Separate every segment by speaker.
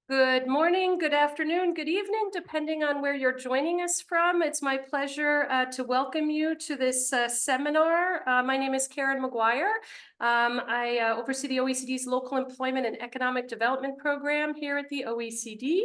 Speaker 1: Good morning, good afternoon, good evening, depending on where you're joining us from. It's my pleasure to welcome you to this seminar. My name is Karen McGuire. I oversee the OECD's Local Employment and Economic Development Program here at the OECD.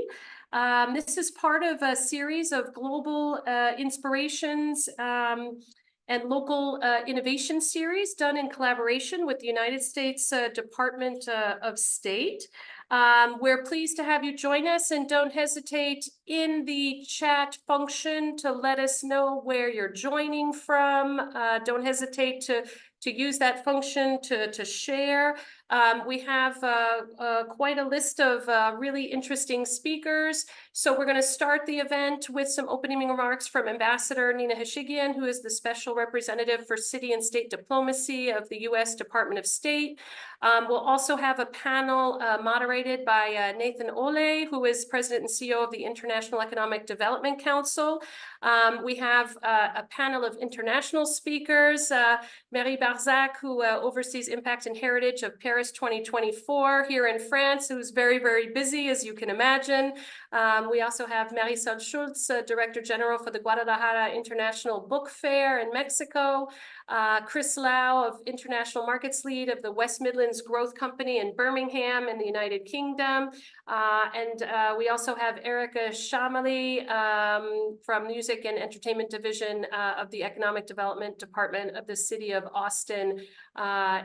Speaker 1: This is part of a series of global inspirations and local innovation series done in collaboration with the United States Department of State. We're pleased to have you join us, and don't hesitate in the chat function to let us know where you're joining from. Don't hesitate to use that function to share. We have quite a list of really interesting speakers. So we're going to start the event with some opening remarks from Ambassador Nina Heshigian, who is the Special Representative for City and State Diplomacy of the U.S. Department of State. We'll also have a panel moderated by Nathan Ole, who is President and CEO of the International Economic Development Council. We have a panel of international speakers, Mary Barzac, who oversees Impact and Heritage of Paris 2024 here in France, who's very, very busy, as you can imagine. We also have Marisol Schultz, Director General for the Guadalajara International Book Fair in Mexico. Chris Lau of International Markets Lead of the West Midlands Growth Company in Birmingham in the United Kingdom. And we also have Erica Shamali from Music and Entertainment Division of the Economic Development Department of the City of Austin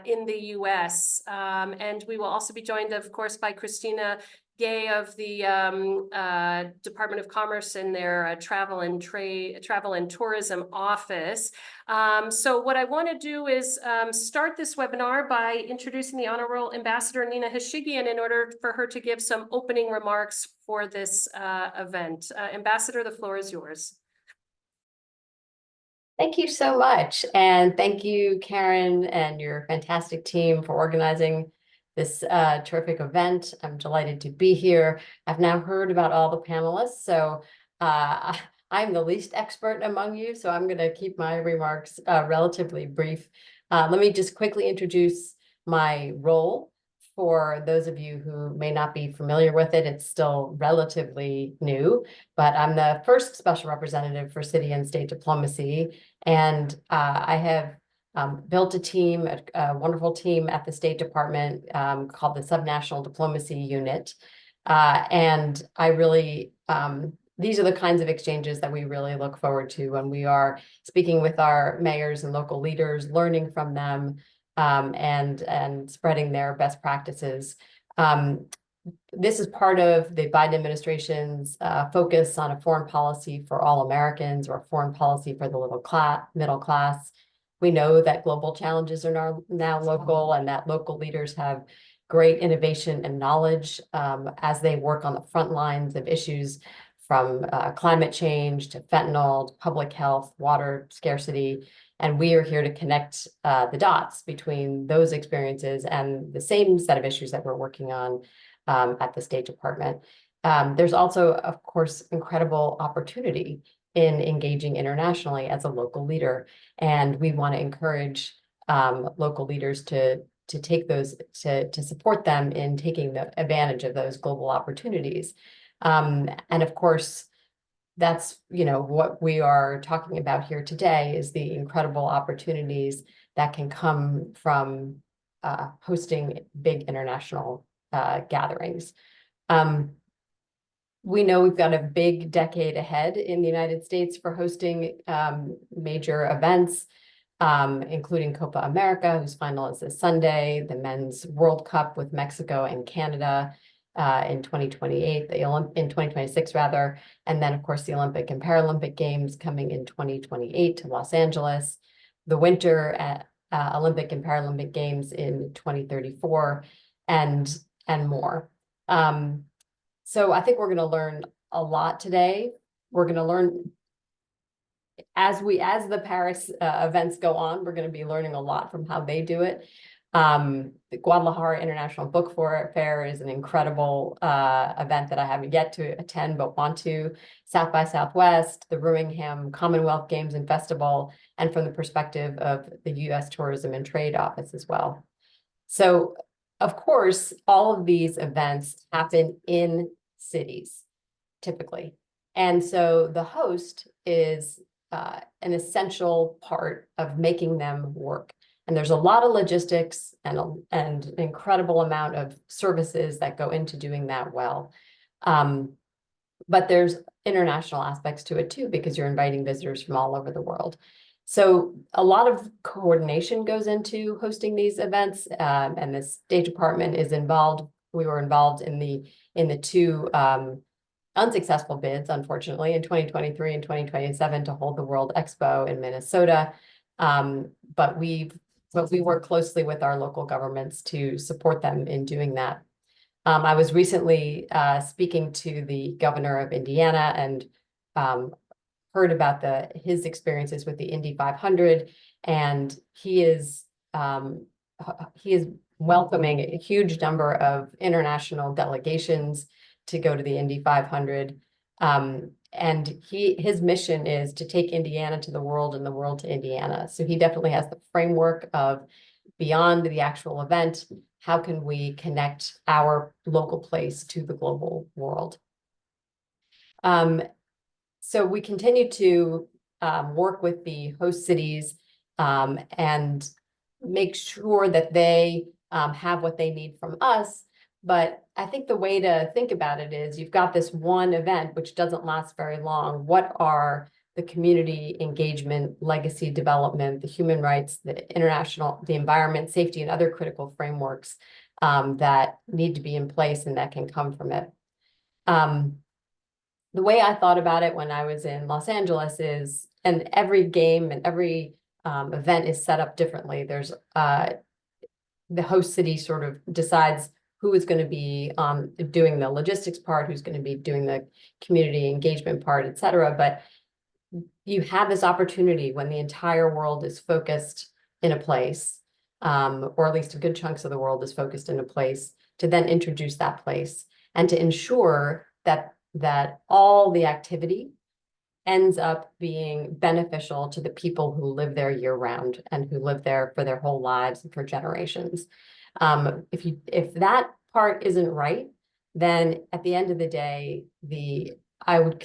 Speaker 1: in the US. And we will also be joined, of course, by Christina Gay of the Department of Commerce in their Travel and Tourism office. So what I want to do is start this webinar by introducing the Honorable Ambassador Nina Heshigian in order for her to give some opening remarks for this event. Ambassador, the floor is yours.
Speaker 2: Thank you so much. And thank you, Karen, and your fantastic team for organizing this terrific event. I'm delighted to be here. I've now heard about all the panelists, so I'm the least expert among you, so I'm going to keep my remarks relatively brief. Let me just quickly introduce my role. For those of you who may not be familiar with it, it's still relatively new, but I'm the first special representative for city and state diplomacy, and I have built a team, a wonderful team at the State Department called the Subnational Diplomacy Unit. And I really, these are the kinds of exchanges that we really look forward to when we are speaking with our mayors and local leaders, learning from them, and spreading their best practices. This is part of the Biden administration's focus on a foreign policy for all Americans, or a foreign policy for the middle class. We know that global challenges are now local, and that local leaders have great innovation and knowledge as they work on the front lines of issues from climate change to fentanyl, to public health, water scarcity. And we are here to connect the dots between those experiences and the same set of issues that we're working on at the State Department. There's also, of course, incredible opportunity in engaging internationally as a local leader. And we want to encourage local leaders to take those, to support them in taking the advantage of those global opportunities. And of course, that's, what we are talking about here today is the incredible opportunities that can come from hosting big international gatherings. We know we've got a big decade ahead in the United States for hosting major events, including Copa America, whose final is this Sunday, the Men's World Cup with Mexico and Canada in 2028, in 2026 rather, and then of course the Olympic and Paralympic Games coming in 2028 to Los Angeles, the Winter Olympic and Paralympic Games in 2034, and more. So I think we're going to learn a lot today. We're going to learn as the Paris events go on, we're going to be learning a lot from how they do it. The Guadalajara International Book Fair is an incredible event that I haven't yet to attend, but want to. South by Southwest, the Birmingham Commonwealth Games and Festival, and from the perspective of the U.S. Tourism and Trade Office as well. So, of course, all of these events happen in cities, typically. And so the host is an essential part of making them work. And there's a lot of logistics and an incredible amount of services that go into doing that well. But there's international aspects to it too, because you're inviting visitors from all over the world. So a lot of coordination goes into hosting these events, and the State Department is involved. We were involved in the two unsuccessful bids, unfortunately, in 2023 and 2027 to hold the World Expo in Minnesota. But we work closely with our local governments to support them in doing that. I was recently speaking to the governor of Indiana and heard about his experiences with the Indy 500, and he is welcoming a huge number of international delegations to go to the Indy 500. And his mission is to take Indiana to the world and the world to Indiana. So he definitely has the framework of, beyond the actual event, how can we connect our local place to the global world? So we continue to work with the host cities and make sure that they have what they need from us. But I think the way to think about it is, you've got this one event which doesn't last very long. What are the community engagement, legacy development, the human rights, the international, the environment, safety, and other critical frameworks that need to be in place and that can come from it? The way I thought about it when I was in Los Angeles is, and every game and every event is set up differently. There's the host city sort of decides who is going to be doing the logistics part, who's going to be doing the community engagement part, et cetera. But you have this opportunity when the entire world is focused in a place, or at least a good chunks of the world is focused in a place, to then introduce that place and to ensure that all the activity ends up being beneficial to the people who live there year round and who live there for their whole lives and for generations. If that part isn't right, then at the end of the day, I would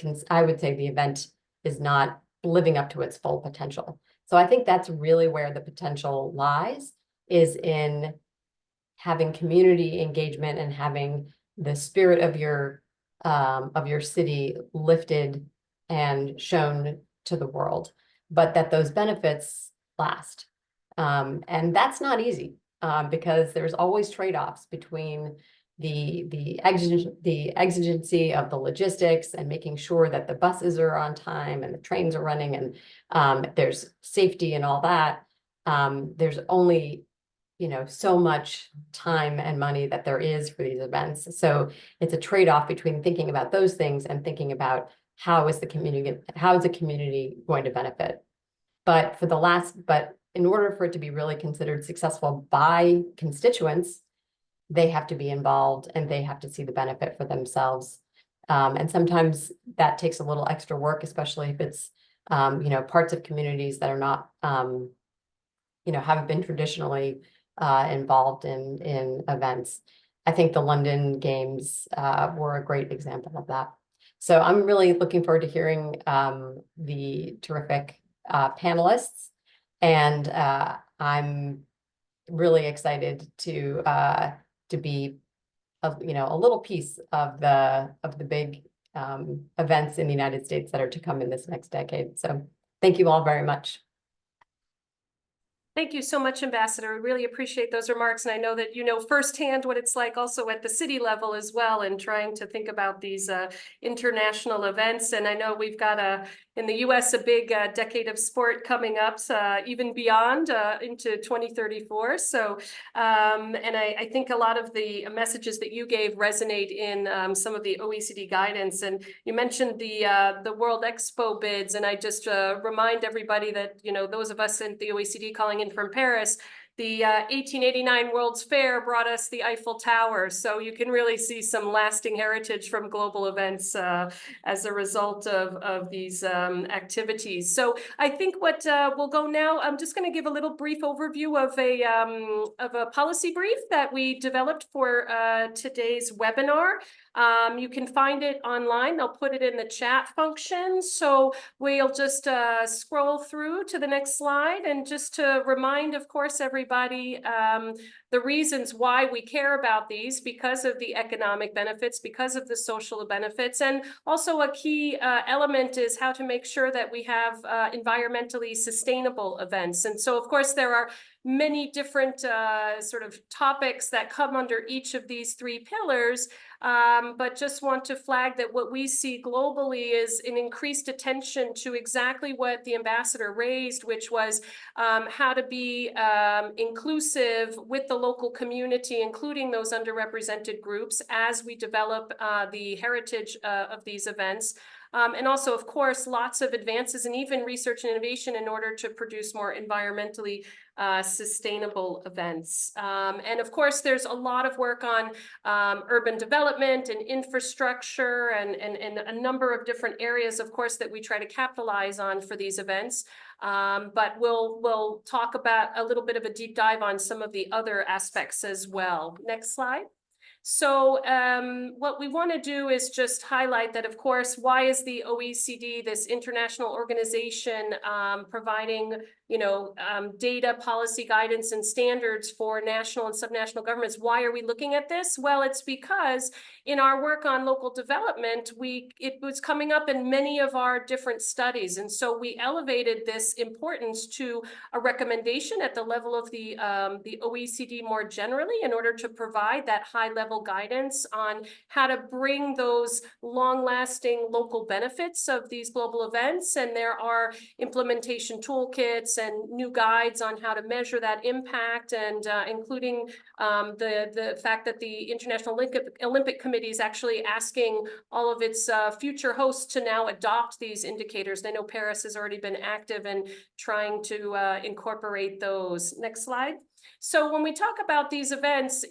Speaker 2: say the event is not living up to its full potential. So I think that's really where the potential lies, is in having community engagement and having the spirit of your city lifted and shown to the world, but that those benefits last. And that's not easy, because there's always trade-offs between the exigency of the logistics and making sure that the buses are on time and the trains are running, and there's safety and all that. There's only so much time and money that there is for these events. So it's a trade-off between thinking about those things and thinking about how is the community going to benefit. But in order for it to be really considered successful by constituents, they have to be involved and they have to see the benefit for themselves. And sometimes that takes a little extra work, especially if it's parts of communities that are not haven't been traditionally involved in events. I think the London Games were a great example of that. So I'm really looking forward to hearing the terrific panelists, and I'm really excited to be a little piece of the big events in the United States that are to come in this next decade. So thank you all very much.
Speaker 1: Thank you so much, Ambassador. We really appreciate those remarks. And I know that you know firsthand what it's like also at the city level as well, and trying to think about these international events. And I know we've got in the US a big decade of sport coming up, even beyond into 2034. So, and I think a lot of the messages that you gave resonate in some of the OECD guidance. And you mentioned the World Expo bids, and I just remind everybody that those of us in the OECD calling in from Paris, the 1889 World's Fair brought us the Eiffel Tower. So you can really see some lasting heritage from global events as a result of these activities. So I think what we'll go now, I'm just going to give a little brief overview of a policy brief that we developed for today's webinar. You can find it online. They'll put it in the chat function. So we'll just scroll through to the next slide, and just to remind, of course, everybody, the reasons why we care about these, because of the economic benefits, because of the social benefits, and also a key element is how to make sure that we have environmentally sustainable events. And so, of course, there are many different sort of topics that come under each of these three pillars, but just want to flag that what we see globally is an increased attention to exactly what the ambassador raised, which was how to be inclusive with the local community, including those underrepresented groups, as we develop the heritage of these events. And also, of course, lots of advances and even research and innovation in order to produce more environmentally sustainable events. And of course, there's a lot of work on urban development and infrastructure and a number of different areas, of course, that we try to capitalize on for these events. But we'll talk about a little bit of a deep dive on some of the other aspects as well. Next slide. So what we want to do is just highlight that, of course, why is the OECD, this international organization, providing, data, policy guidance, and standards for national and subnational governments? Why are we looking at this? Well, it's because in our work on local development, it was coming up in many of our different studies. And so we elevated this importance to a recommendation at the level of the OECD more generally, in order to provide that high level guidance on how to bring those long-lasting local benefits of these global events. And there are implementation toolkits and new guides on how to measure that impact, and including the fact that the International Olympic Committee is actually asking all of its future hosts to now adopt these indicators. They know Paris has already been active in trying to incorporate those. Next slide. So when we talk about these events,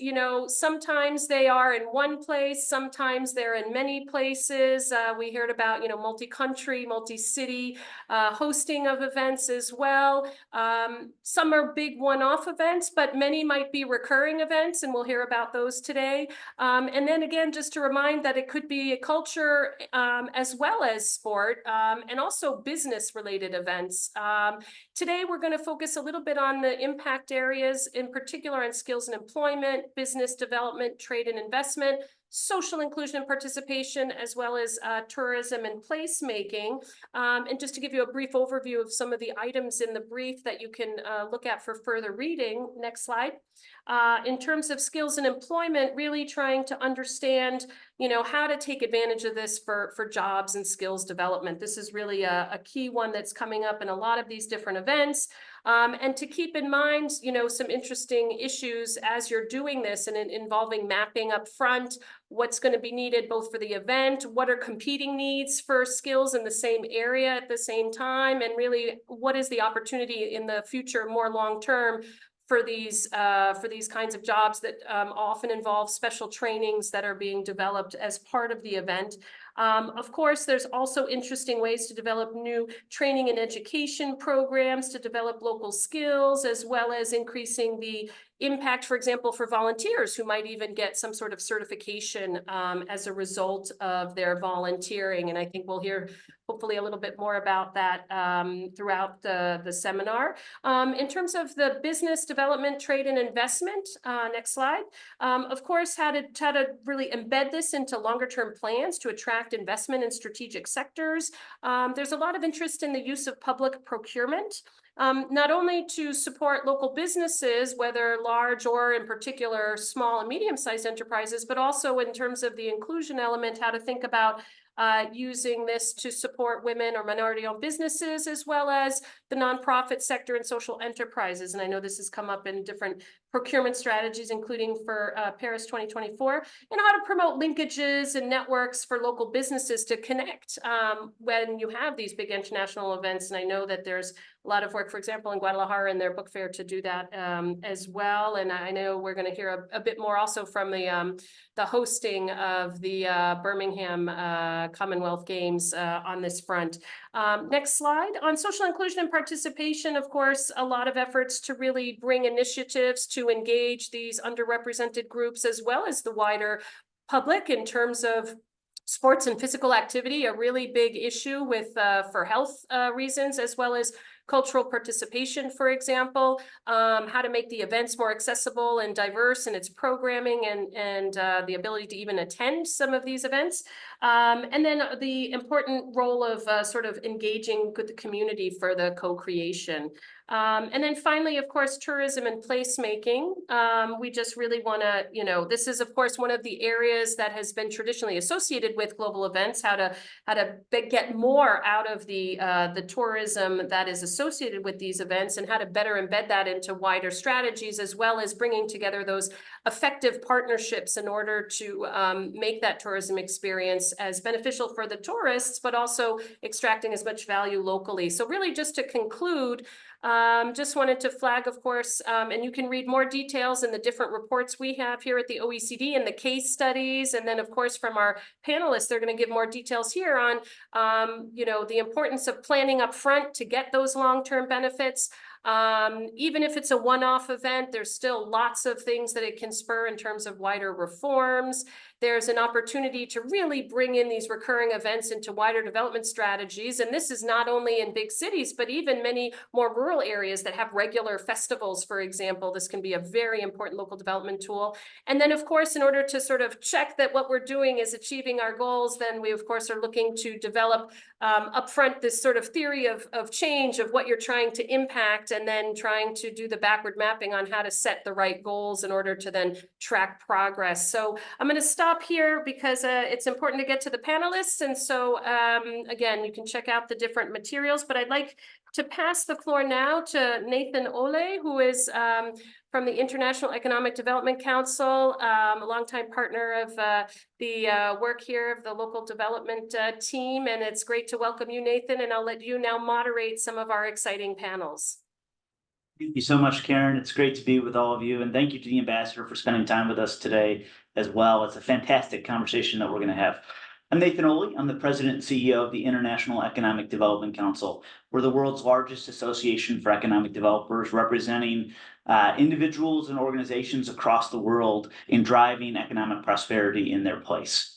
Speaker 1: sometimes they are in one place, sometimes they're in many places. We heard about, multi-country, multi-city hosting of events as well. Some are big one-off events, but many might be recurring events, and we'll hear about those today. And then again, just to remind that it could be a culture as well as sport, and also business-related events. Today, we're going to focus a little bit on the impact areas, in particular on skills and employment, business development, trade and investment, social inclusion and participation, as well as tourism and placemaking. And just to give you a brief overview of some of the items in the brief that you can look at for further reading. Next slide. In terms of skills and employment, really trying to understand, how to take advantage of this for jobs and skills development. This is really a key one that's coming up in a lot of these different events. And to keep in mind, some interesting issues as you're doing this, and involving mapping up front, what's going to be needed both for the event, what are competing needs for skills in the same area at the same time, and really what is the opportunity in the future, more long-term, for these kinds of jobs that often involve special trainings that are being developed as part of the event. Of course, there's also interesting ways to develop new training and education programs to develop local skills, as well as increasing the impact, for example, for volunteers who might even get some sort of certification as a result of their volunteering. And I think we'll hear hopefully a little bit more about that throughout the seminar. In terms of the business development, trade and investment, next slide. Of course, how to really embed this into longer term plans to attract investment in strategic sectors. There's a lot of interest in the use of public procurement, not only to support local businesses, whether large or in particular small and medium-sized enterprises, but also in terms of the inclusion element, how to think about using this to support women or minority-owned businesses, as well as the nonprofit sector and social enterprises. And I know this has come up in different procurement strategies, including for Paris 2024, and how to promote linkages and networks for local businesses to connect when you have these big international events. And I know that there's a lot of work, for example, in Guadalajara in their book fair to do that as well. And I know we're going to hear a bit more also from the hosting of the Birmingham Commonwealth Games on this front. Next slide. On social inclusion and participation, of course, a lot of efforts to really bring initiatives to engage these underrepresented groups, as well as the wider public in terms of sports and physical activity, a really big issue with for health reasons, as well as cultural participation, for example, how to make the events more accessible and diverse in its programming and the ability to even attend some of these events. And then the important role of sort of engaging with the community for the co-creation. And then finally, of course, tourism and placemaking. We just really want to, you know, this is, of course, one of the areas that has been traditionally associated with global events, how to get more out of the tourism that is associated with these events and how to better embed that into wider strategies, as well as bringing together those effective partnerships in order to make that tourism experience as beneficial for the tourists, but also extracting as much value locally. So really, just to conclude, just wanted to flag, of course, and you can read more details in the different reports we have here at the OECD and the case studies. And then, of course, from our panelists, they're going to give more details here on, you know, the importance of planning up front to get those long-term benefits. Even if it's a one-off event, there's still lots of things that it can spur in terms of wider reforms. There's an opportunity to really bring in these recurring events into wider development strategies. And this is not only in big cities, but even many more rural areas that have regular festivals, for example. This can be a very important local development tool. And then, of course, in order to sort of check that what we're doing is achieving our goals, then we, of course, are looking to develop upfront this sort of theory of change of what you're trying to impact, and then trying to do the backward mapping on how to set the right goals in order to then track progress. So I'm going to stop here because it's important to get to the panelists. And so, again, you can check out the different materials, but I'd like to pass the floor now to Nathan Ole, who is from the International Economic Development Council, a longtime partner of the work here of the local development team. And it's great to welcome you, Nathan, and I'll let you now moderate some of our exciting panels.
Speaker 3: Thank you so much, Karen. It's great to be with all of you. And thank you to the ambassador for spending time with us today as well. It's a fantastic conversation that we're going to have. I'm Nathan Ole. I'm the president and CEO of the International Economic Development Council. We're the world's largest association for economic developers, representing individuals and organizations across the world in driving economic prosperity in their place.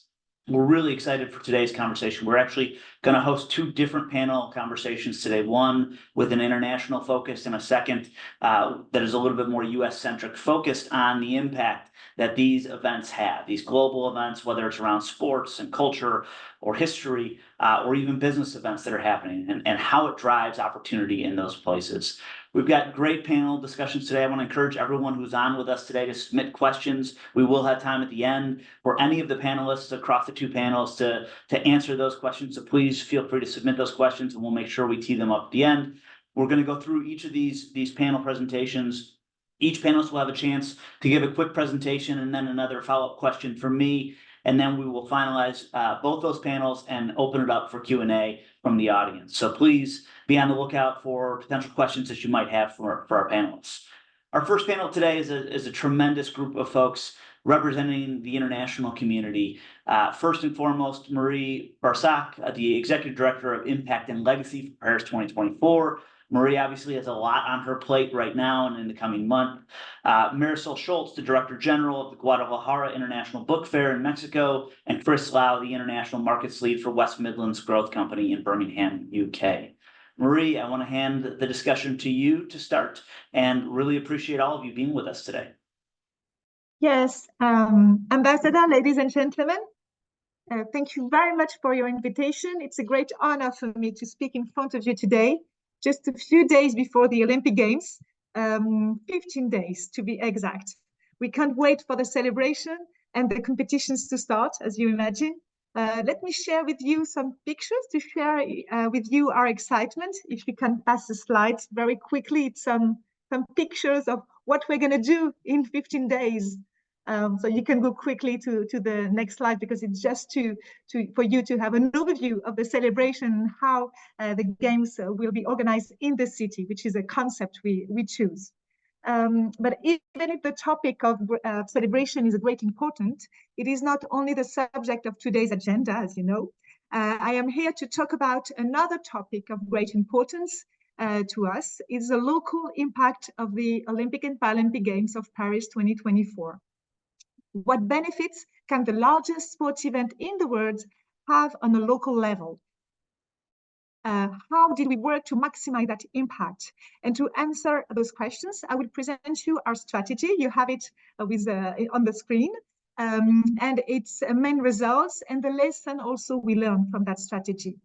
Speaker 3: We're really excited for today's conversation. We're actually going to host two different panel conversations today, one with an international focus and a second that is a little bit more US-centric, focused on the impact that these events have, these global events, whether it's around sports and culture or history or even business events that are happening, and how it drives opportunity in those places. We've got great panel discussions today. I want to encourage everyone who's on with us today to submit questions. We will have time at the end for any of the panelists across the two panels to answer those questions. So please feel free to submit those questions and we'll make sure we tee them up at the end. We're going to go through each of these panel presentations. Each panelist will have a chance to give a quick presentation and then another follow-up question from me. And then we will finalize both those panels and open it up for Q&A from the audience. So please be on the lookout for potential questions that you might have for our panelists. Our first panel today is a tremendous group of folks representing the international community. First and foremost, Marie Barsac, the Executive Director of Impact and Legacy for Paris 2024. Marie obviously has a lot on her plate right now and in the coming month. Marisol Schultz, the Director General of the Guadalajara International Book Fair in Mexico, and Chris Lau, the International Markets Lead for West Midlands Growth Company in Birmingham, UK. Marie, I want to hand the discussion to you to start, and really appreciate all of you being with us today.
Speaker 4: Yes, Ambassador, ladies and gentlemen, thank you very much for your invitation. It's a great honor for me to speak in front of you today, just a few days before the Olympic Games, 15 days to be exact. We can't wait for the celebration and the competitions to start, as you imagine. Let me share with you some pictures to share with you our excitement. If you can pass the slides very quickly, it's some pictures of what we're going to do in 15 days. So you can go quickly to the next slide, because it's just for you to have an overview of the celebration, how the games will be organized in the city, which is a concept we choose. But even if the topic of celebration is great important, it is not only the subject of today's agenda, as you know. I am here to talk about another topic of great importance to us, is the local impact of the Olympic and Paralympic Games of Paris 2024. What benefits can the largest sports event in the world have on a local level? How did we work to maximize that impact? And to answer those questions, I will present you our strategy. You have it on the screen, and its main results and the lesson also we learned from that strategy.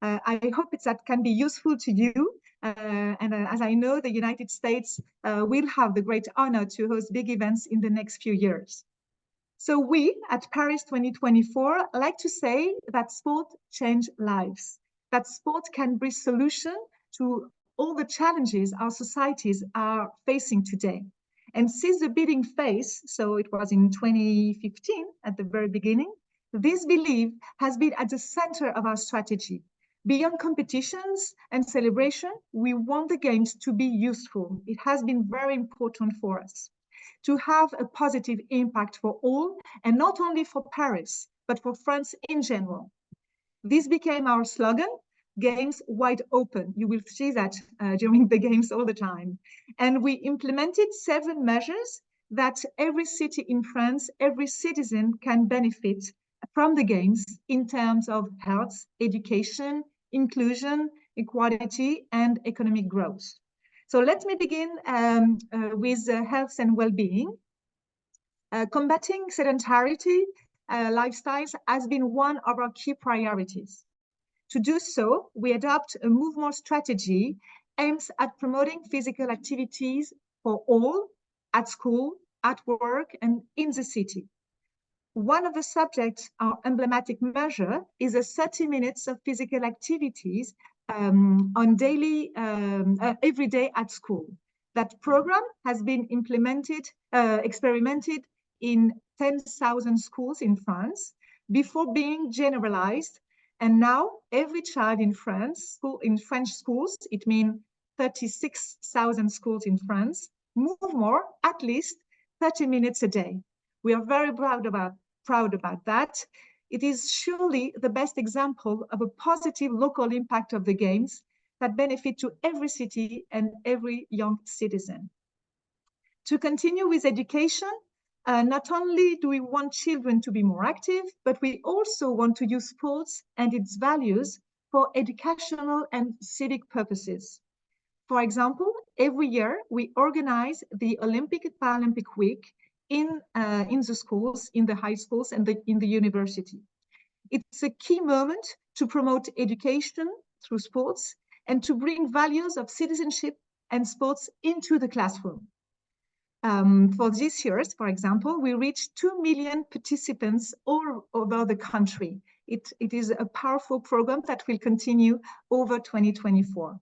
Speaker 4: I hope that can be useful to you. And as I know, the United States will have the great honor to host big events in the next few years. So we at Paris 2024 like to say that sport changes lives, that sport can bring solution to all the challenges our societies are facing today. And since the bidding phase, so it was in 2015 at the very beginning, this belief has been at the center of our strategy. Beyond competitions and celebration, we want the games to be useful. It has been very important for us to have a positive impact for all, and not only for Paris, but for France in general. This became our slogan, Games Wide Open. You will see that during the games all the time. And we implemented 7 measures that every city in France, every citizen can benefit from the games in terms of health, education, inclusion, equality, and economic growth. So let me begin with health and well-being. Combating sedentarity lifestyles has been one of our key priorities. To do so, we adopt a movement strategy aimed at promoting physical activities for all, at school, at work, and in the city. One of the subjects, our emblematic measure, is a 30 minutes of physical activities on daily, every day at school. That program has been experimented in 10,000 schools in France before being generalized. And now every child in France, in French schools, it means 36,000 schools in France, move more, at least 30 minutes a day. We are very proud about that. It is surely the best example of a positive local impact of the games that benefit to every city and every young citizen. To continue with education, not only do we want children to be more active, but we also want to use sports and its values for educational and civic purposes. For example, every year we organize the Olympic and Paralympic Week in the schools, in the high schools, and in the university. It's a key moment to promote education through sports and to bring values of citizenship and sports into the classroom. For this year, for example, we reached 2 million participants all over the country. It is a powerful program that will continue over 2024.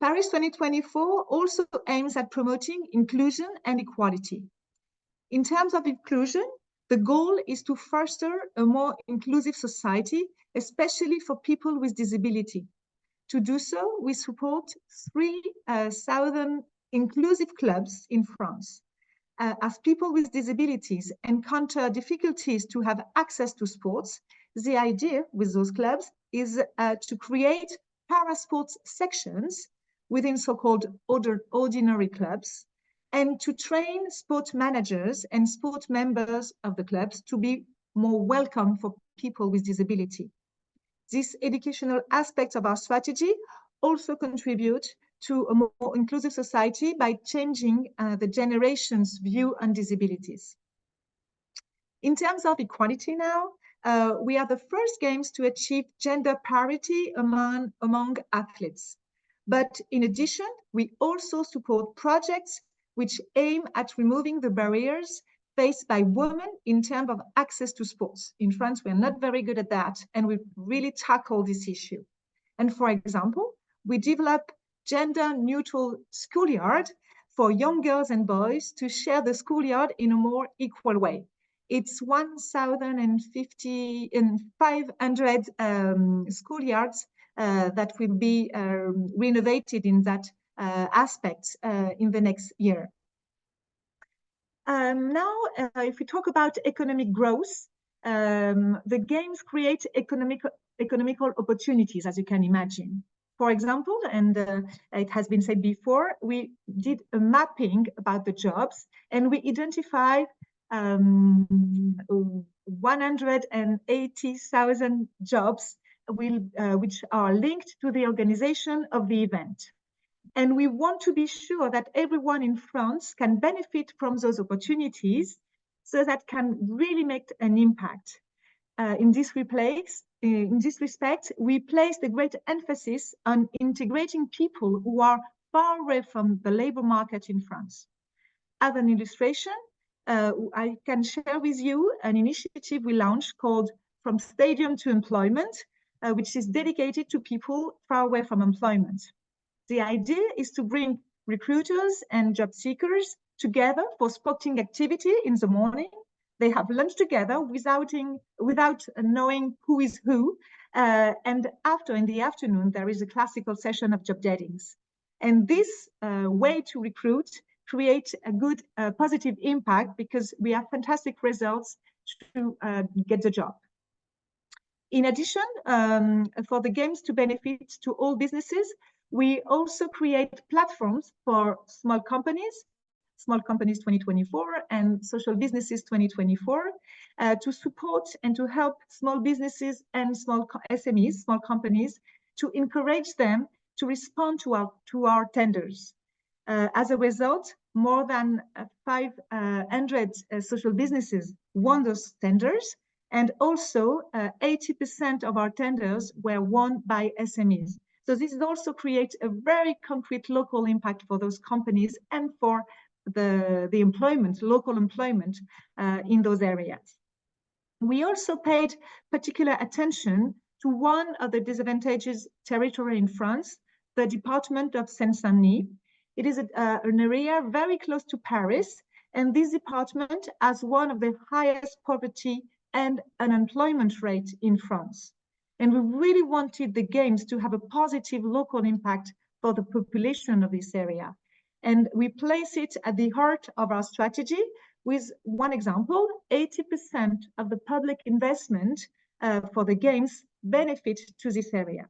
Speaker 4: Paris 2024 also aims at promoting inclusion and equality. In terms of inclusion, the goal is to foster a more inclusive society, especially for people with disability. To do so, we support 3,000 inclusive clubs in France. As people with disabilities encounter difficulties to have access to sports, the idea with those clubs is to create para-sports sections within so-called ordinary clubs, and to train sport managers and sport members of the clubs to be more welcome for people with disability. These educational aspects of our strategy also contribute to a more inclusive society by changing the generation's view on disabilities. In terms of equality now, we are the first games to achieve gender parity among athletes. But in addition, we also support projects which aim at removing the barriers faced by women in terms of access to sports. In France, we're not very good at that, and we really tackle this issue. And for example, we develop gender-neutral schoolyard for young girls and boys to share the schoolyard in a more equal way. It's 1,500 schoolyards that will be renovated in that aspect in the next year. Now, if we talk about economic growth, the games create economical opportunities, as you can imagine. For example, and it has been said before, we did a mapping about the jobs, and we identified 180,000 jobs which are linked to the organization of the event. And we want to be sure that everyone in France can benefit from those opportunities so that can really make an impact. In this respect, we placed a great emphasis on integrating people who are far away from the labor market in France. As an illustration, I can share with you an initiative we launched called From Stadium to Employment, which is dedicated to people far away from employment. The idea is to bring recruiters and job seekers together for sporting activity in the morning. They have lunch together without knowing who is who. And after, in the afternoon, there is a classical session of job datings. And this way to recruit create a good positive impact because we have fantastic results to get the job. In addition, for the games to benefit to all businesses, we also create platforms for small companies 2024 and social businesses 2024 to support and to help small businesses and small SMEs, small companies, to encourage them to respond to our tenders. As a result, more than 500 social businesses won those tenders, and also 80% of our tenders were won by SMEs. So this also creates a very concrete local impact for those companies and for the employment, local employment in those areas. We also paid particular attention to one of the disadvantaged territory in France, the department of Seine-Saint-Denis. It is an area very close to Paris, and this department has one of the highest poverty and unemployment rate in France. And we really wanted the Games to have a positive local impact for the population of this area. And we place it at the heart of our strategy with one example: 80% of the public investment for the Games benefit to this area.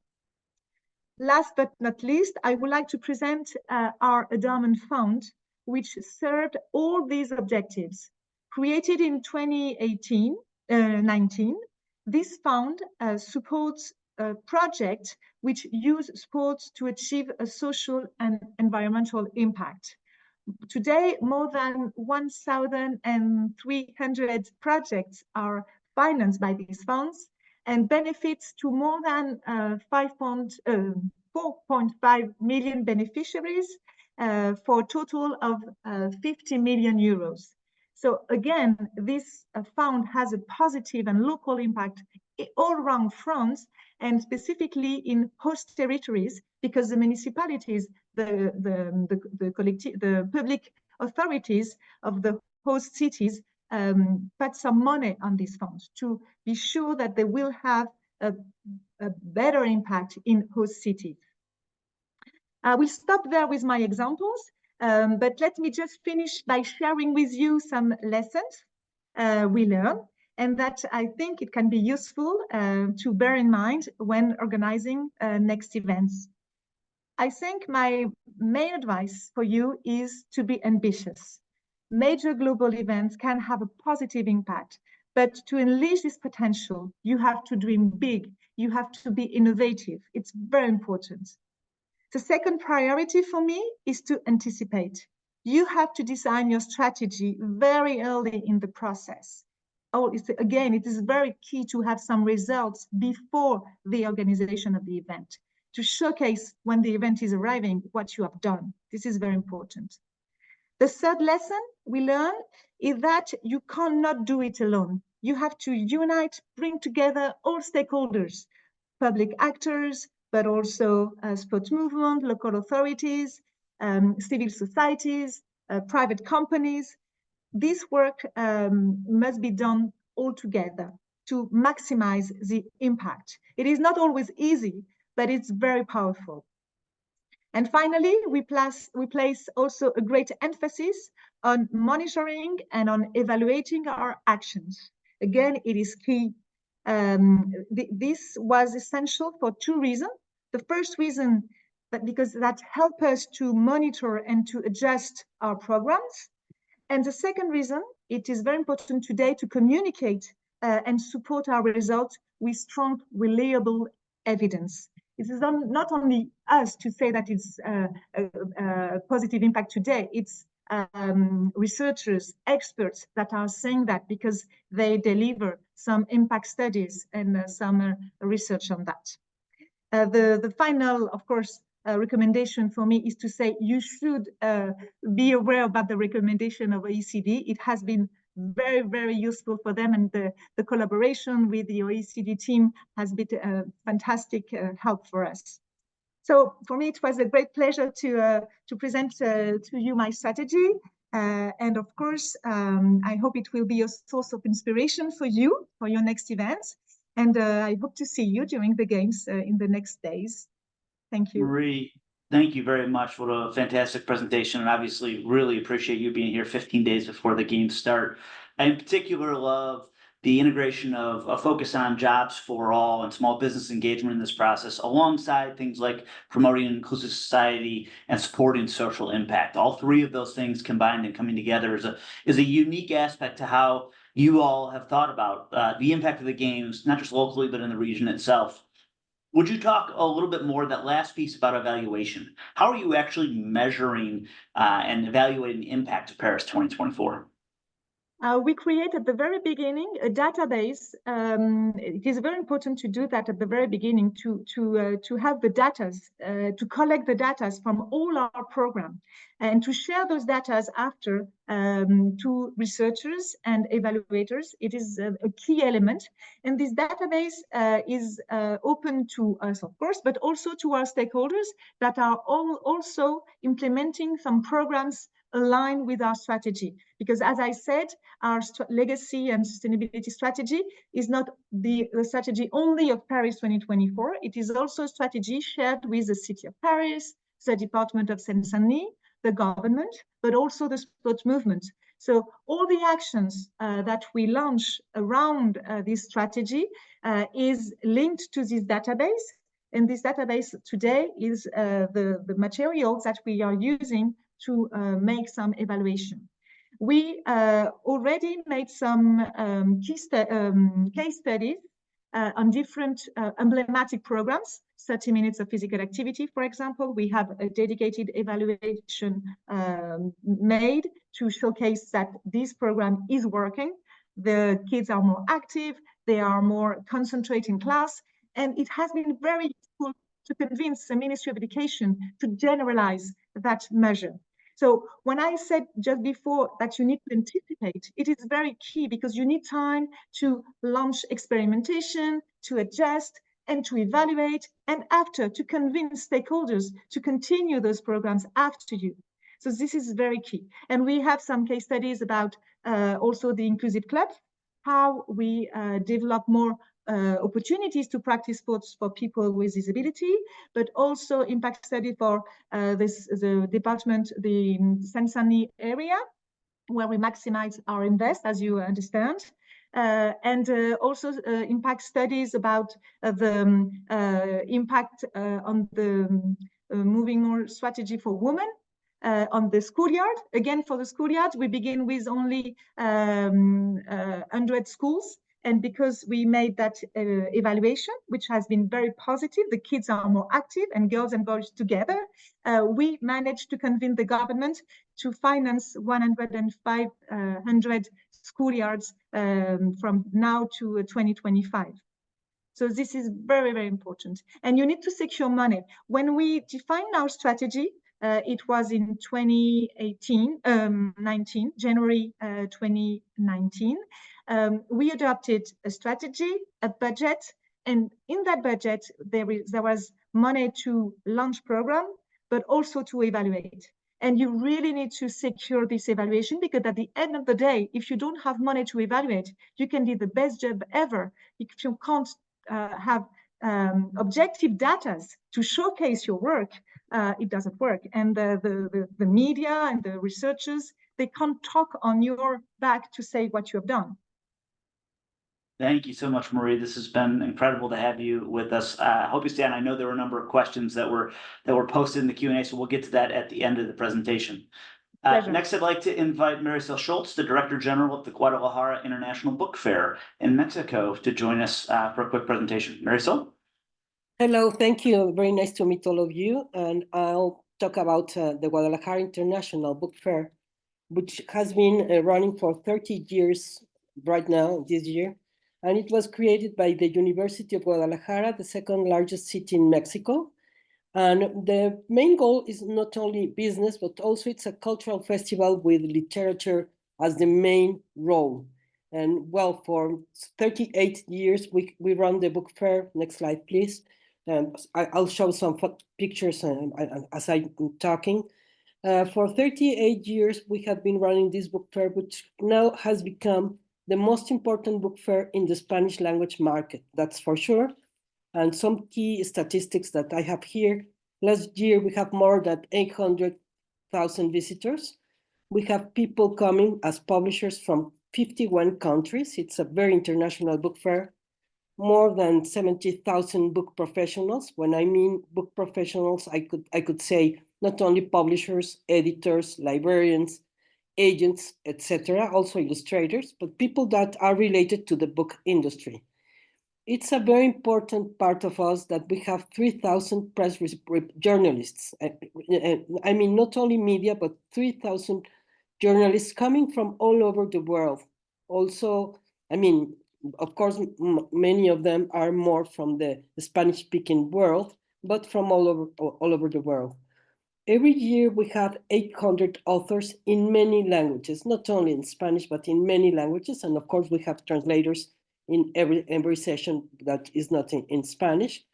Speaker 4: Last but not least, I would like to present our endowment fund, which served all these objectives. Created in 2019, this fund supports projects which use sports to achieve a social and environmental impact. Today, more than 1,300 projects are financed by these funds and benefits to more than 4.5 million beneficiaries for a total of 50 million euros. So again, this fund has a positive and local impact all around France, and specifically in host territories, because the municipalities, the public authorities of the host cities put some money on these funds to be sure that they will have a better impact in host cities. I will stop there with my examples, but let me just finish by sharing with you some lessons we learned, and that I think it can be useful to bear in mind when organizing next events. I think my main advice for you is to be ambitious. Major global events can have a positive impact, but to unleash this potential, you have to dream big, you have to be innovative. It's very important. The second priority for me is to anticipate. You have to design your strategy very early in the process. Again, it is very key to have some results before the organization of the event, to showcase when the event is arriving what you have done. This is very important. The third lesson we learn is that you cannot do it alone. You have to unite, bring together all stakeholders, public actors, but also sports movement, local authorities, civil societies, private companies. This work must be done all together to maximize the impact. It is not always easy, but it's very powerful. And finally, we place also a great emphasis on monitoring and on evaluating our actions. Again, it is key. This was essential for two reasons. The first reason, because that helps us to monitor and to adjust our programs. And the second reason it is very important today to communicate and support our results with strong, reliable evidence. It is not only us to say that it's a positive impact today, it's researchers, experts that are saying that because they deliver some impact studies and some research on that. The final, of course, recommendation for me is to say you should be aware about the recommendation of OECD. It has been very, very useful for them, and the collaboration with the OECD team has been a fantastic help for us. So for me, it was a great pleasure to present to you my strategy. And of course, I hope it will be a source of inspiration for you, for your next events. And I hope to see you during the games in the next days. Thank you.
Speaker 3: Marie, thank you very much. What a fantastic presentation. And obviously really appreciate you being here 15 days before the games start. I in particular love the integration of a focus on jobs for all and small business engagement in this process, alongside things like promoting an inclusive society and supporting social impact. All three of those things combined and coming together is a unique aspect to how you all have thought about the impact of the games, not just locally, but in the region itself. Would you talk a little bit more, that last piece about evaluation? How are you actually measuring and evaluating the impact of Paris 2024?
Speaker 4: We create at the very beginning a database. It is very important to do that at the very beginning to have the data, to collect the data from all our program, and to share those data after to researchers and evaluators. It is a key element, and this database is open to us, of course, but also to our stakeholders that are also implementing some programs aligned with our strategy. Because as I said, our legacy and sustainability strategy is not the strategy only of Paris 2024. It is also a strategy shared with the City of Paris, the Department of Seine-Saint-Denis, the government, but also the sport movement. So all the actions that we launch around this strategy is linked to this database. And this database today is the materials that we are using to make some evaluation. We already made some case studies on different emblematic programs. 30 minutes of physical activity, for example. We have a dedicated evaluation made to showcase that this program is working. The kids are more active, they are more concentrated in class, and it has been very useful to convince the Ministry of Education to generalize that measure. So when I said just before that you need to anticipate, it is very key because you need time to launch experimentation, to adjust, and to evaluate, and after to convince stakeholders to continue those programs after you. So this is very key. And we have some case studies about also the inclusive club, how we develop more opportunities to practice sports for people with disability, but also impact study for the department, the Seine-Saint-Denis area, where we maximize our invest, as you understand. And also impact studies about the impact on the moving more strategy for women on the schoolyard. Again, for the schoolyard, we begin with only 100 schools. And because we made that evaluation, which has been very positive, the kids are more active and girls and boys together, we managed to convince the government to finance 1,500 schoolyards from now to 2025. So this is very, very important. And you need to secure money. When we defined our strategy, it was in 2019, January 2019. We adopted a strategy, a budget, and in that budget, there was money to launch program, but also to evaluate. And you really need to secure this evaluation because at the end of the day, if you don't have money to evaluate, you can do the best job ever. If you can't have objective data to showcase your work, it doesn't work. And the media and the researchers, they can't talk on your back to say what you have done.
Speaker 3: Thank you so much, Marie. This has been incredible to have you with us. I hope you stay on. I know there were a number of questions that were posted in the Q&A, so we'll get to that at the end of the presentation.
Speaker 4: Pleasure.
Speaker 3: Next, I'd like to invite Maricel Schultz, the Director General of the Guadalajara International Book Fair in Mexico, to join us for a quick presentation. Maricel?
Speaker 5: Hello, thank you. Very nice to meet all of you. And I'll talk about the Guadalajara International Book Fair, which has been running for 30 years right now, this year. And it was created by the University of Guadalajara, the second largest city in Mexico. And the main goal is not only business, but also it's a cultural festival with literature as the main role. And well, for 38 years, we run the book fair. Next slide, please. I'll show some pictures as I'm talking. For 38 years, we have been running this book fair, which now has become the most important book fair in the Spanish language market, that's for sure. And some key statistics that I have here. Last year, we have more than 800,000 visitors. We have people coming as publishers from 51 countries. It's a very international book fair. More than 70,000 book professionals. When I mean book professionals, I could say not only publishers, editors, librarians, agents, etc., also illustrators, but people that are related to the book industry. It's a very important part of us that we have 3,000 press journalists. I mean, not only media, but 3,000 journalists coming from all over the world. Also, I mean, of course, many of them are more from the Spanish-speaking world, but from all over the world. Every year we have 800 authors in many languages, not only in Spanish, but in many languages. And of course, we have translators in every session that is not in Spanish.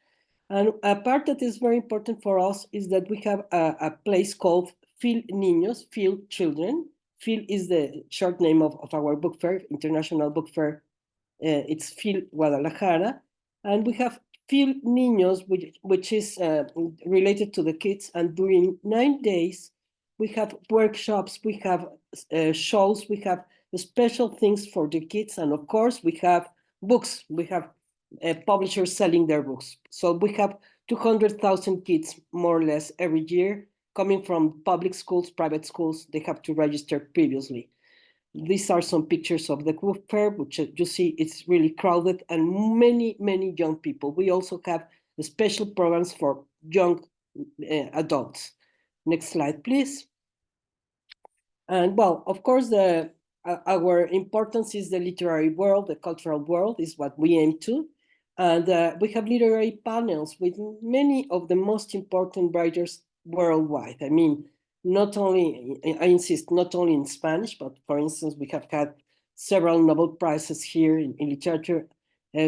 Speaker 5: And a part that is very important for us is that we have a place called Fil Niños, Fil Children. Fil is the short name of our book fair, International Book Fair. It's Fil Guadalajara. And we have Fil Niños, which is related to the kids. And during 9 days, we have workshops, we have shows, we have special things for the kids. And of course, we have books. We have publishers selling their books. So we have 200,000 kids, more or less, every year, coming from public schools, private schools. They have to register previously. These are some pictures of the book fair, which you see it's really crowded, and many, many young people. We also have special programs for young adults. Next slide, please. And well, of course, our importance is the literary world, the cultural world is what we aim to. And we have literary panels with many of the most important writers worldwide. I mean, not only, I insist, not only in Spanish, but for instance, we have had several Nobel Prizes here in literature,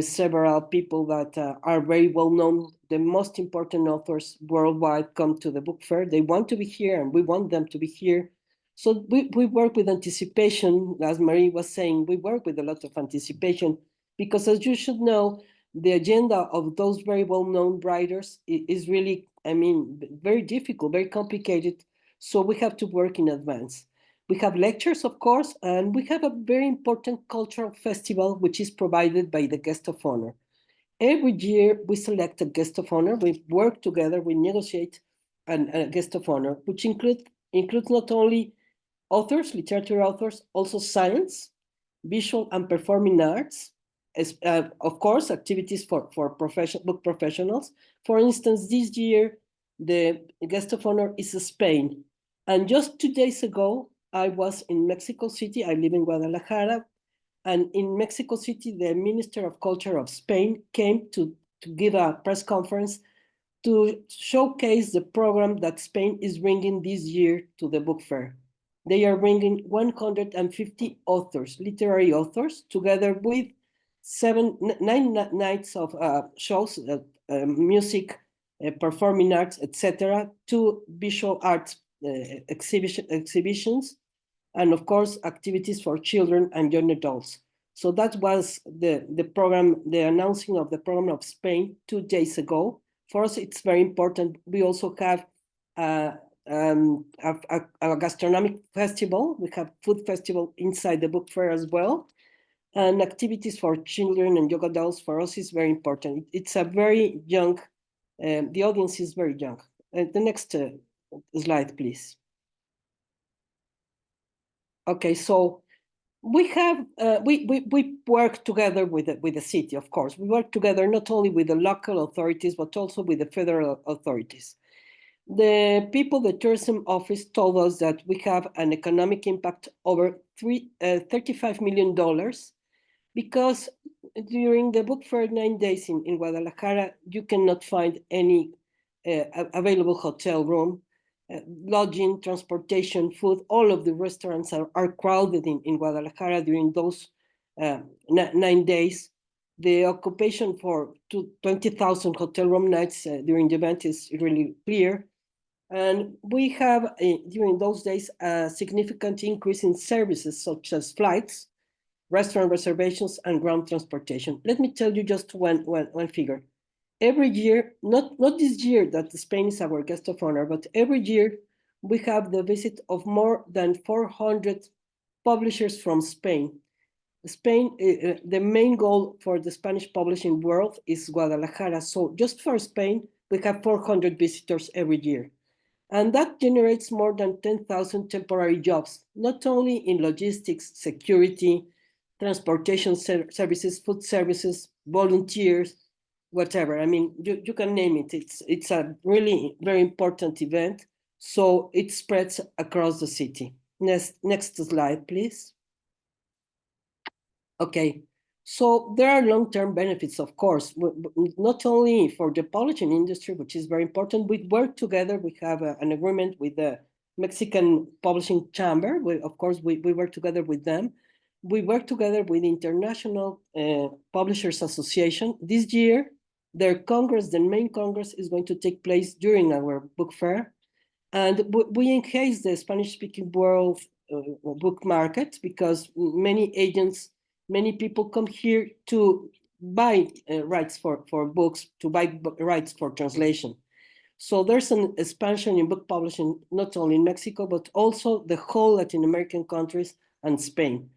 Speaker 5: several people that are very well known. The most important authors worldwide come to the book fair. They want to be here and we want them to be here. So we work with anticipation, as Marie was saying, we work with a lot of anticipation because as you should know, the agenda of those very well-known writers is really, I mean, very difficult, very complicated. So we have to work in advance. We have lectures, of course, and we have a very important cultural festival, which is provided by the guest of honor. Every year we select a guest of honor, we work together, we negotiate a guest of honor, which includes not only authors, literature authors, also science, visual and performing arts, of course, activities for book professionals. For instance, this year, the guest of honor is Spain. And just 2 days ago, I was in Mexico City. I live in Guadalajara. And in Mexico City, the Minister of Culture of Spain came to give a press conference to showcase the program that Spain is bringing this year to the book fair. They are bringing 150 authors, literary authors, together with 9 nights of shows, music, performing arts, etc., 2 visual arts exhibitions, and of course, activities for children and young adults. So that was the program, the announcing of the program of Spain 2 days ago. For us, it's very important. We also have a gastronomic festival. We have food festival inside the book fair as well. And activities for children and young adults for us is very important. It's a very young, the audience is very young. The next slide, please. Okay, so we have we work together with the city, of course. We work together not only with the local authorities, but also with the federal authorities. The people, the tourism office told us that we have an economic impact over $35 million because during the book fair 9 days in Guadalajara, you cannot find any available hotel room, lodging, transportation, food. All of the restaurants are crowded in Guadalajara during those 9 days. The occupation for 20,000 hotel room nights during the event is really clear. And we have, during those days, a significant increase in services such as flights, restaurant reservations, and ground transportation. Let me tell you just one figure. Every year, not this year that Spain is our guest of honor, but every year we have the visit of more than 400 publishers from Spain. Spain, the main goal for the Spanish publishing world is Guadalajara. So just for Spain, we have 400 visitors every year. And that generates more than 10,000 temporary jobs, not only in logistics, security, transportation services, food services, volunteers, whatever. I mean, you can name it. It's a really very important event. So it spreads across the city. Next slide, please. Okay, so there are long-term benefits, of course, not only for the publishing industry, which is very important. We work together. We have an agreement with the Mexican Publishing Chamber. Of course, we work together with them. We work together with the International Publishers Association. This year, their congress, the main congress, is going to take place during our book fair. And we enhance the Spanish-speaking world book market because many people come here to buy rights for books, to buy rights for translation. So there's an expansion in book publishing, not only in Mexico, but also the whole Latin American countries and Spain.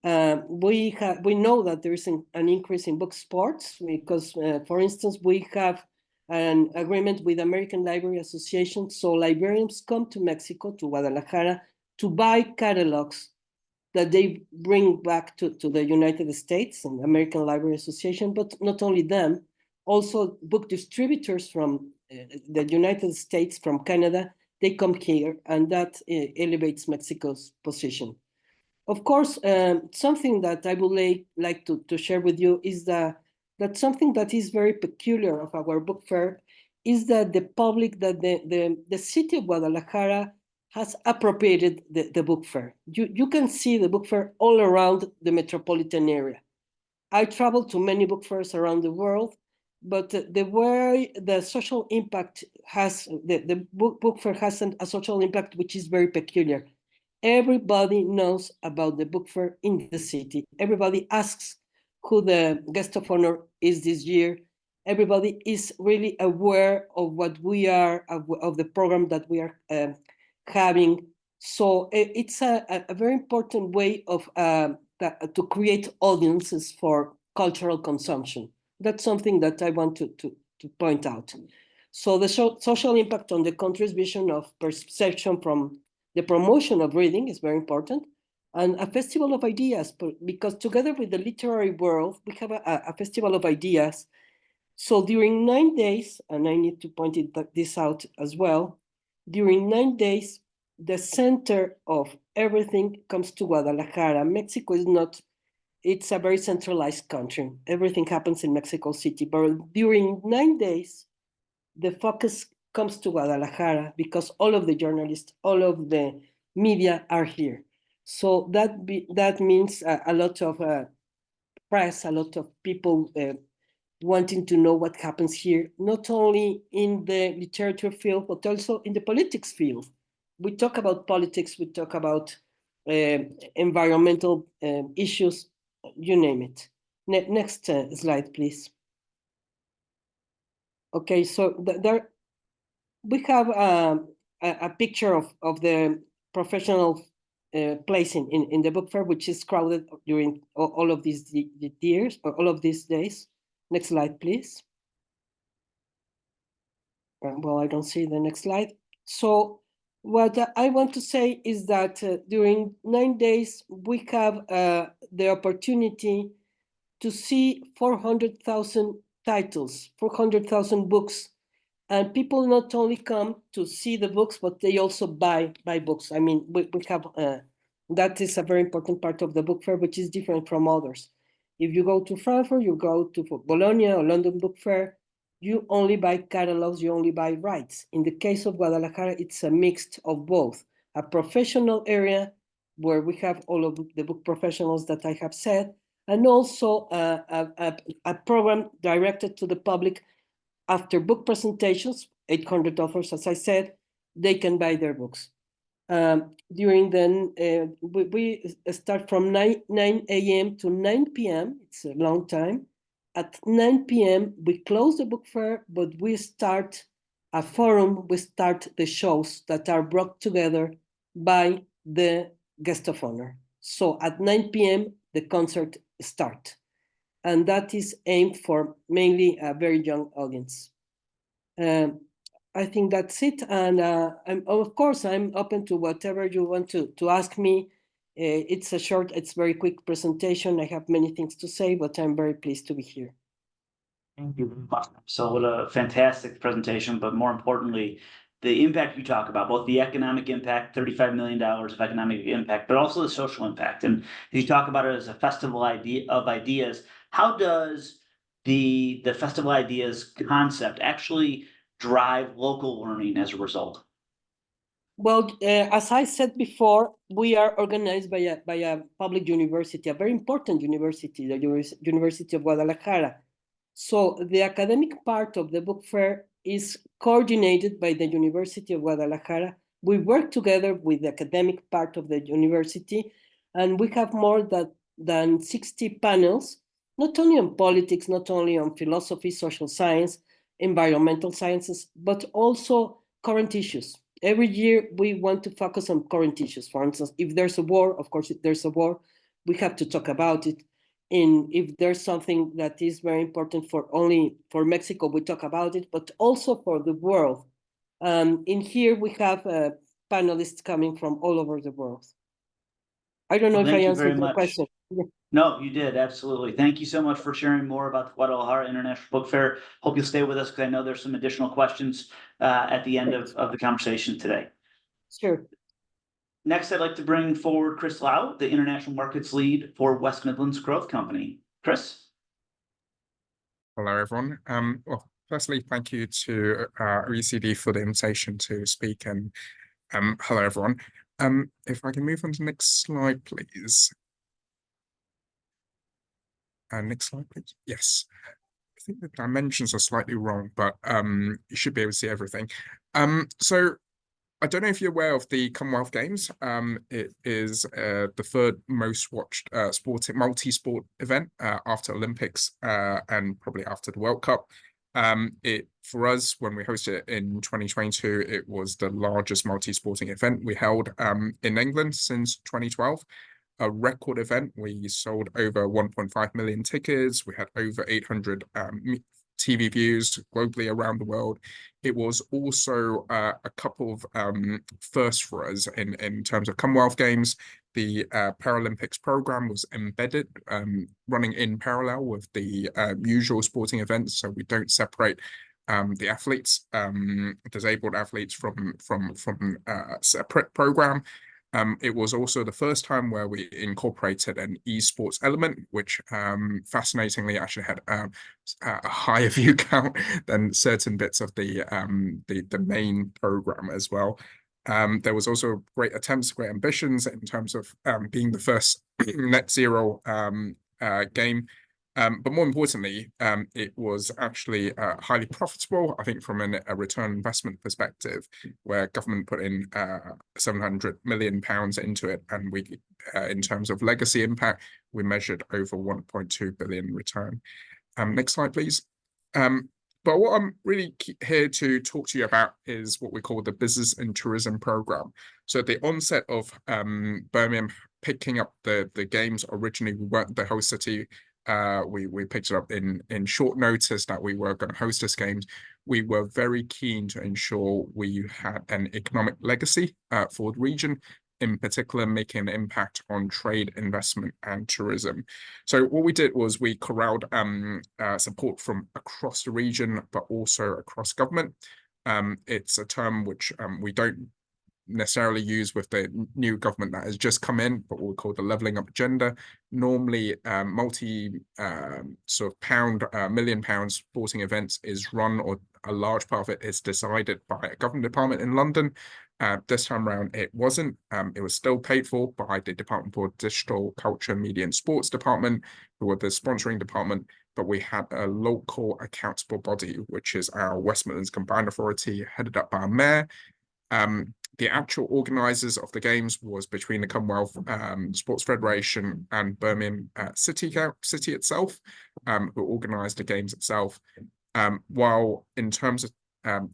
Speaker 5: We know that there is an increase in book sports because, for instance, we have an agreement with American Library Association. So librarians come to Mexico, to Guadalajara, to buy catalogs that they bring back to the United States and American Library Association, but not only them, also book distributors from the United States, from Canada, they come here, and that elevates Mexico's position. Of course, something that I would like to share with you is that something that is very peculiar of our book fair is that the city of Guadalajara has appropriated the book fair. You can see the book fair all around the metropolitan area. I travel to many book fairs around the world, but the way the social impact has, the book fair has a social impact which is very peculiar. Everybody knows about the book fair in the city. Everybody asks who the guest of honor is this year. Everybody is really aware of what we are, of the program that we are having. So it's a very important way of to create audiences for cultural consumption. That's something that I want to point out. So the social impact on the country's vision of perception from the promotion of reading is very important, and a festival of ideas, because together with the literary world, we have a festival of ideas. So during 9 days, and I need to point this out as well, during 9 days, the center of everything comes to Guadalajara. Mexico is not, it's a very centralized country. Everything happens in Mexico City, but during 9 days, the focus comes to Guadalajara because all of the journalists, all of the media are here. So that means a lot of press, a lot of people wanting to know what happens here, not only in the literature field, but also in the politics field. We talk about politics, we talk about environmental issues, you name it. Next slide, please. Okay, so there we have a picture of the professional place in the book fair, which is crowded during all of these years, or all of these days. Next slide, please. Well, I don't see the next slide. So What I want to say is that during 9 days, we have the opportunity to see 400,000 titles, 400,000 books. And people not only come to see the books, but they also buy books. I mean, we have, that is a very important part of the book fair, which is different from others. If you go to Frankfurt, you go to Bologna or London Book Fair, you only buy catalogs, you only buy rights. In the case of Guadalajara, it's a mix of both, a professional area where we have all of the book professionals that I have said, and also a program directed to the public. After book presentations, 800 authors, as I said, they can buy their books. During then, we start from 9 a.m. to 9 p.m. It's a long time. At 9 p.m., we close the book fair, but we start a forum. We start the shows that are brought together by the guest of honor. So at 9 p.m., the concert starts. And that is aimed for mainly a very young audience. I think that's it. And of course, I'm open to whatever you want to ask me. It's a short, it's very quick presentation. I have many things to say, but I'm very pleased to be here.
Speaker 3: Thank you very much. So what a fantastic presentation, but more importantly, the impact you talk about, both the economic impact, $35 million of economic impact, but also the social impact. And you talk about it as a festival of ideas. How does the festival ideas concept actually drive local learning as a result?
Speaker 5: Well, as I said before, we are organized by a public university, a very important university, the University of Guadalajara. So the academic part of the book fair is coordinated by the University of Guadalajara. We work together with the academic part of the university, and we have more than 60 panels, not only on politics, not only on philosophy, social science, environmental sciences, but also current issues. Every year, we want to focus on current issues. For instance, if there's a war, of course, if there's a war, we have to talk about it. And if there's something that is very important only for Mexico, we talk about it, but also for the world. In here, we have panelists coming from all over the world. I don't know if I answered your question.
Speaker 3: No, you did, absolutely. Thank you so much for sharing more about the Guadalajara International Book Fair. Hope you'll stay with us because I know there's some additional questions at the end of the conversation today.
Speaker 5: Sure.
Speaker 3: Next, I'd like to bring forward Chris Lau, the International Markets Lead for West Midlands Growth Company. Chris?
Speaker 6: Hello, everyone. Well, firstly, thank you to OECD for the invitation to speak, and hello, everyone. If I can move on to the next slide, please. Next slide, please. Yes. I think the dimensions are slightly wrong, but you should be able to see everything. So I don't know if you're aware of the Commonwealth Games. It is the third most watched multi-sport event after Olympics and probably after the World Cup. For us, when we hosted it in 2022, it was the largest multi-sporting event we held in England since 2012. A record event. We sold over 1.5 million tickets. We had over 800 TV views globally around the world. It was also a couple of firsts for us in terms of Commonwealth Games. The Paralympics program was embedded, running in parallel with the usual sporting events, so we don't separate the athletes, disabled athletes from a separate program. It was also the first time where we incorporated an esports element, which fascinatingly actually had a higher view count than certain bits of the main program as well. There was also great attempts, great ambitions in terms of being the first net zero game. But more importantly, it was actually highly profitable, I think, from a return investment perspective, where government put in £700 million into it. And we, in terms of legacy impact, we measured over 1.2 billion return. Next slide, please. But what I'm really here to talk to you about is what we call the Business and Tourism Program. So at the onset of Birmingham picking up the games, originally we weren't the host city. We picked it up in short notice that we were going to host this games. We were very keen to ensure we had an economic legacy for the region, in particular making an impact on trade, investment, and tourism. So what we did was we corralled support from across the region, but also across government. It's a term which we don't necessarily use with the new government that has just come in, but what we call the levelling up agenda. Normally, sort of million pound sporting events is run, or a large part of it is decided by a government department in London. This time around, it wasn't. It was still paid for by the Department for Digital, Culture, Media and Sports Department, who were the sponsoring department, but we had a local accountable body, which is our West Midlands Combined Authority, headed up by our mayor. The actual organisers of the games was between the Commonwealth Sports Federation and Birmingham City itself, who organised the games itself. While in terms of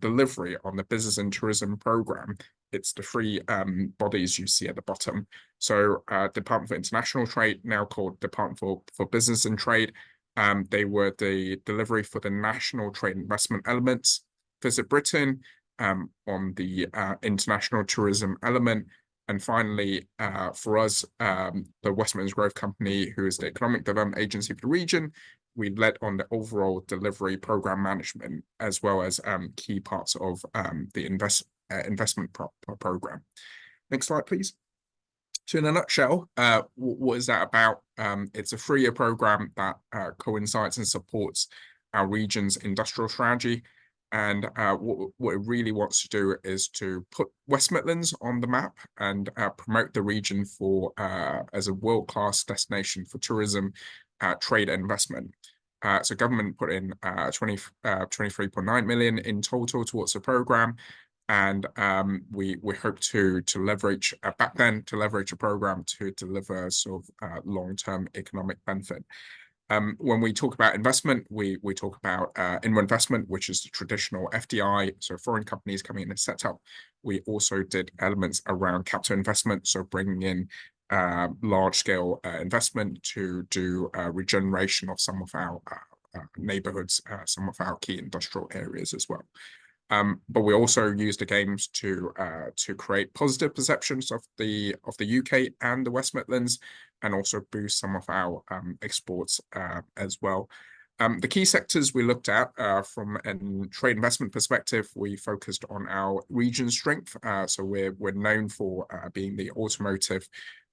Speaker 6: delivery on the business and tourism programme, it's the three bodies you see at the bottom. So Department for International Trade, now called Department for Business and Trade, they were the delivery for the national trade investment elements. Visit Britain, on the international tourism element. And finally, for us, the West Midlands Growth Company, who is the economic development agency for the region, we led on the overall delivery program management, as well as key parts of the investment program. Next slide, please. So in a nutshell, what is that about? It's a 3-year program that coincides and supports our region's industrial strategy. And what it really wants to do is to put West Midlands on the map and promote the region for as a world-class destination for tourism, trade and investment. So government put in 23.9 million in total towards the program. And we hope to leverage back then to leverage a program to deliver sort of long-term economic benefit. When we talk about investment, we talk about inward investment, which is the traditional FDI, so foreign companies coming in and set up. We also did elements around capital investment, so bringing in large-scale investment to do regeneration of some of our neighborhoods, some of our key industrial areas as well. But we also use the games to create positive perceptions of the UK and the West Midlands, and also boost some of our exports as well. The key sectors we looked at from a trade investment perspective, we focused on our region strength. So we're known for being the automotive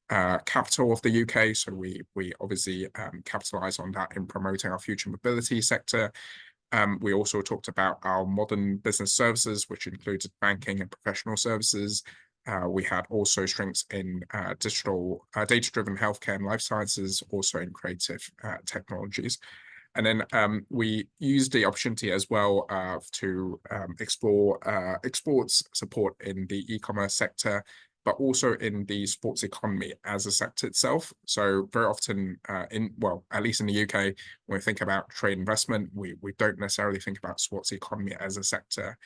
Speaker 6: capital of the UK. So we obviously capitalize on that in promoting our future mobility sector. We also talked about our modern business services, which included banking and professional services. We had also strengths in digital, data-driven healthcare and life sciences, also in creative technologies. And then we used the opportunity as well to explore exports support in the e-commerce sector, but also in the sports economy as a sector itself. So very often at least in the UK, when we think about trade investment, we don't necessarily think about sports economy as a sector.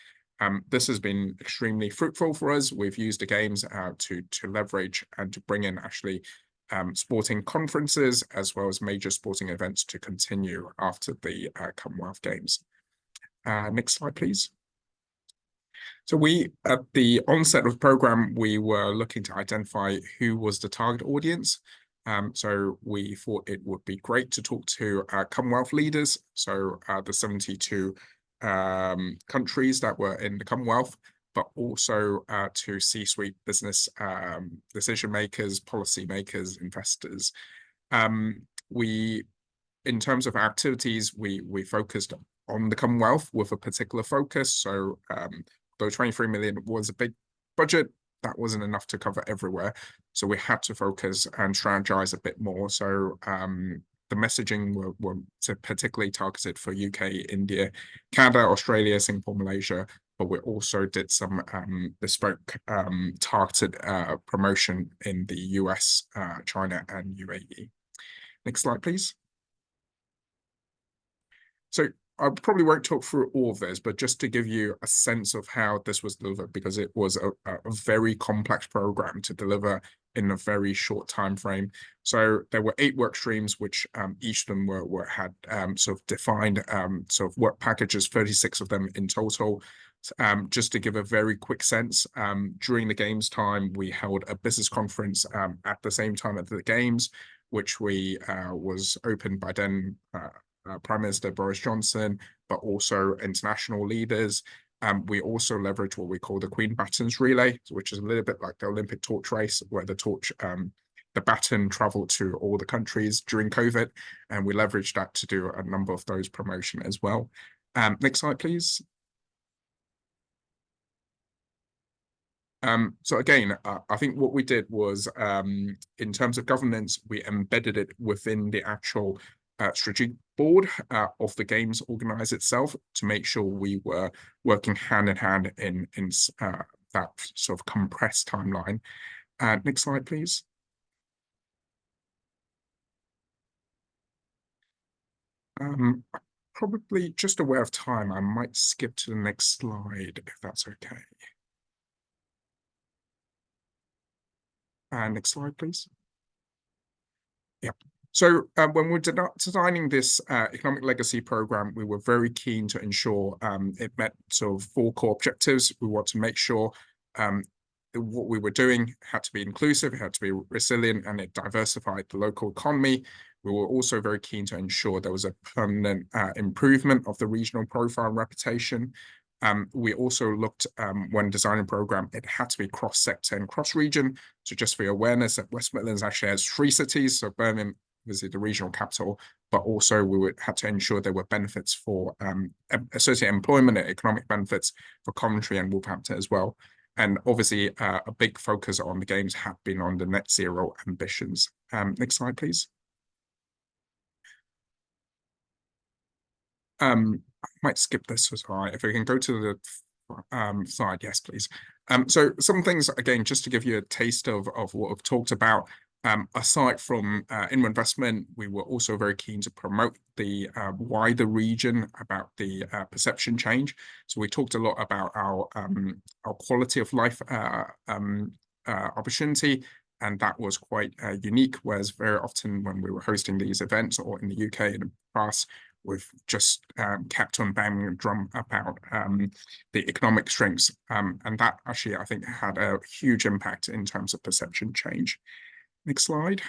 Speaker 6: This has been extremely fruitful for us. We've used the games to leverage and to bring in actually sporting conferences as well as major sporting events to continue after the Commonwealth Games. Next slide, please. So we, at the onset of the program, we were looking to identify who was the target audience. So we thought it would be great to talk to Commonwealth leaders, so the 72 countries that were in the Commonwealth, but also to C-suite business decision makers, policy makers, investors. In terms of activities, we focused on the Commonwealth with a particular focus. So though 23 million was a big budget, that wasn't enough to cover everywhere. So we had to focus and strategize a bit more. So the messaging were particularly targeted for UK, India, Canada, Australia, Singapore, Malaysia, but we also did some bespoke targeted promotion in the US, China, and UAE. Next slide, please. So I probably won't talk through all of this, but just to give you a sense of how this was delivered, because it was a very complex program to deliver in a very short time frame. So there were 8 work streams, which each of them had sort of defined sort of work packages, 36 of them in total. Just to give a very quick sense, during the games time, we held a business conference at the same time as the games, which was opened by then Prime Minister Boris Johnson, but also international leaders. We also leverage what we call the Queen Batons Relay, which is a little bit like the Olympic torch race, where the baton traveled to all the countries during COVID, and we leveraged that to do a number of those promotion as well. Next slide, please. So again, I think what we did was, in terms of governance, we embedded it within the actual strategic board of the games organizer itself to make sure we were working hand in hand in that sort of compressed timeline. Next slide, please. Probably just aware of time, I might skip to the next slide if that's okay. Next slide, please. Yeah. So when we're designing this economic legacy program, we were very keen to ensure it met sort of 4 core objectives. We want to make sure what we were doing had to be inclusive, it had to be resilient, and it diversified the local economy. We were also very keen to ensure there was a permanent improvement of the regional profile and reputation. We also looked, when designing a program, it had to be cross-sector and cross-region. So just for your awareness, that West Midlands actually has 3 cities. So Birmingham is the regional capital, but also we had to ensure there were benefits for associated employment and economic benefits for Coventry and Wolverhampton as well. And obviously, a big focus on the games had been on the net zero ambitions. Next slide, please. I might skip this as well. If we can go to the slide, yes, please. So some things, again, just to give you a taste of what I've talked about. Aside from inward investment, we were also very keen to promote the wider region about the perception change. So we talked a lot about our quality of life opportunity, and that was quite unique, whereas very often when we were hosting these events, or in the UK in the past, we've just kept on banging the drum about the economic strengths, and that actually, I think, had a huge impact in terms of perception change. Next slide.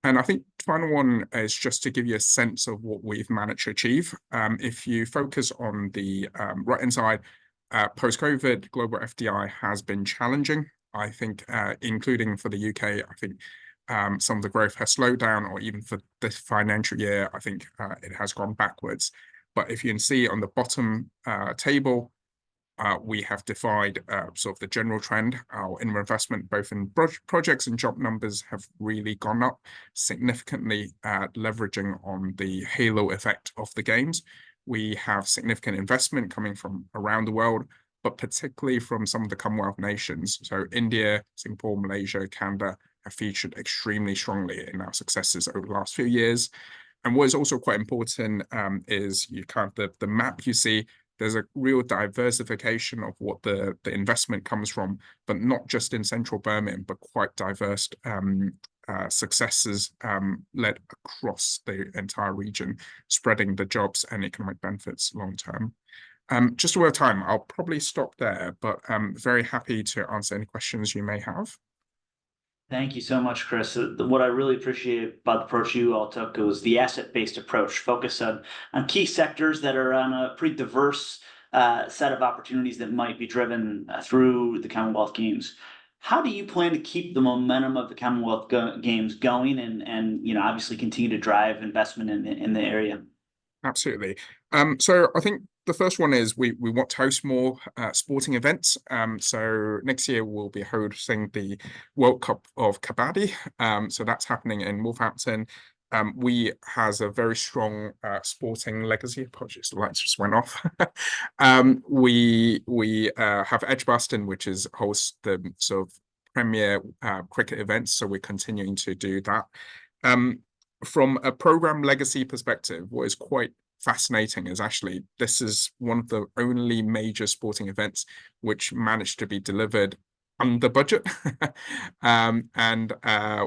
Speaker 6: And I think the final one is just to give you a sense of what we've managed to achieve. If you focus on the right-hand side, post-COVID, global FDI has been challenging. I think, including for the UK, I think some of the growth has slowed down, or even for this financial year, I think it has gone backwards. But if you can see on the bottom table, we have defined sort of the general trend. Our inward investment, both in projects and job numbers, have really gone up significantly, leveraging on the halo effect of the games. We have significant investment coming from around the world, but particularly from some of the Commonwealth nations. So India, Singapore, Malaysia, Canada have featured extremely strongly in our successes over the last few years. And what is also quite important is you kind of the map you see. There's a real diversification of what the investment comes from, but not just in central Birmingham, but quite diverse successes led across the entire region, spreading the jobs and economic benefits long term. Just a word of time, I'll probably stop there, but I'm very happy to answer any questions you may have.
Speaker 3: Thank you so much, Chris. What I really appreciate about the approach you all took was the asset-based approach, focus on key sectors that are on a pretty diverse set of opportunities that might be driven through the Commonwealth Games. How do you plan to keep the momentum of the Commonwealth Games going and obviously continue to drive investment in the area?
Speaker 6: Absolutely. So I think the first one is we want to host more sporting events. So next year we'll be hosting the World Cup of Kabaddi. So that's happening in Wolverhampton. We has a very strong sporting legacy. Apologies, the lights just went off. We have Edgbaston, which is hosts the sort of premier cricket events. So we're continuing to do that. From a program legacy perspective, what is quite fascinating is actually this is one of the only major sporting events which managed to be delivered under budget.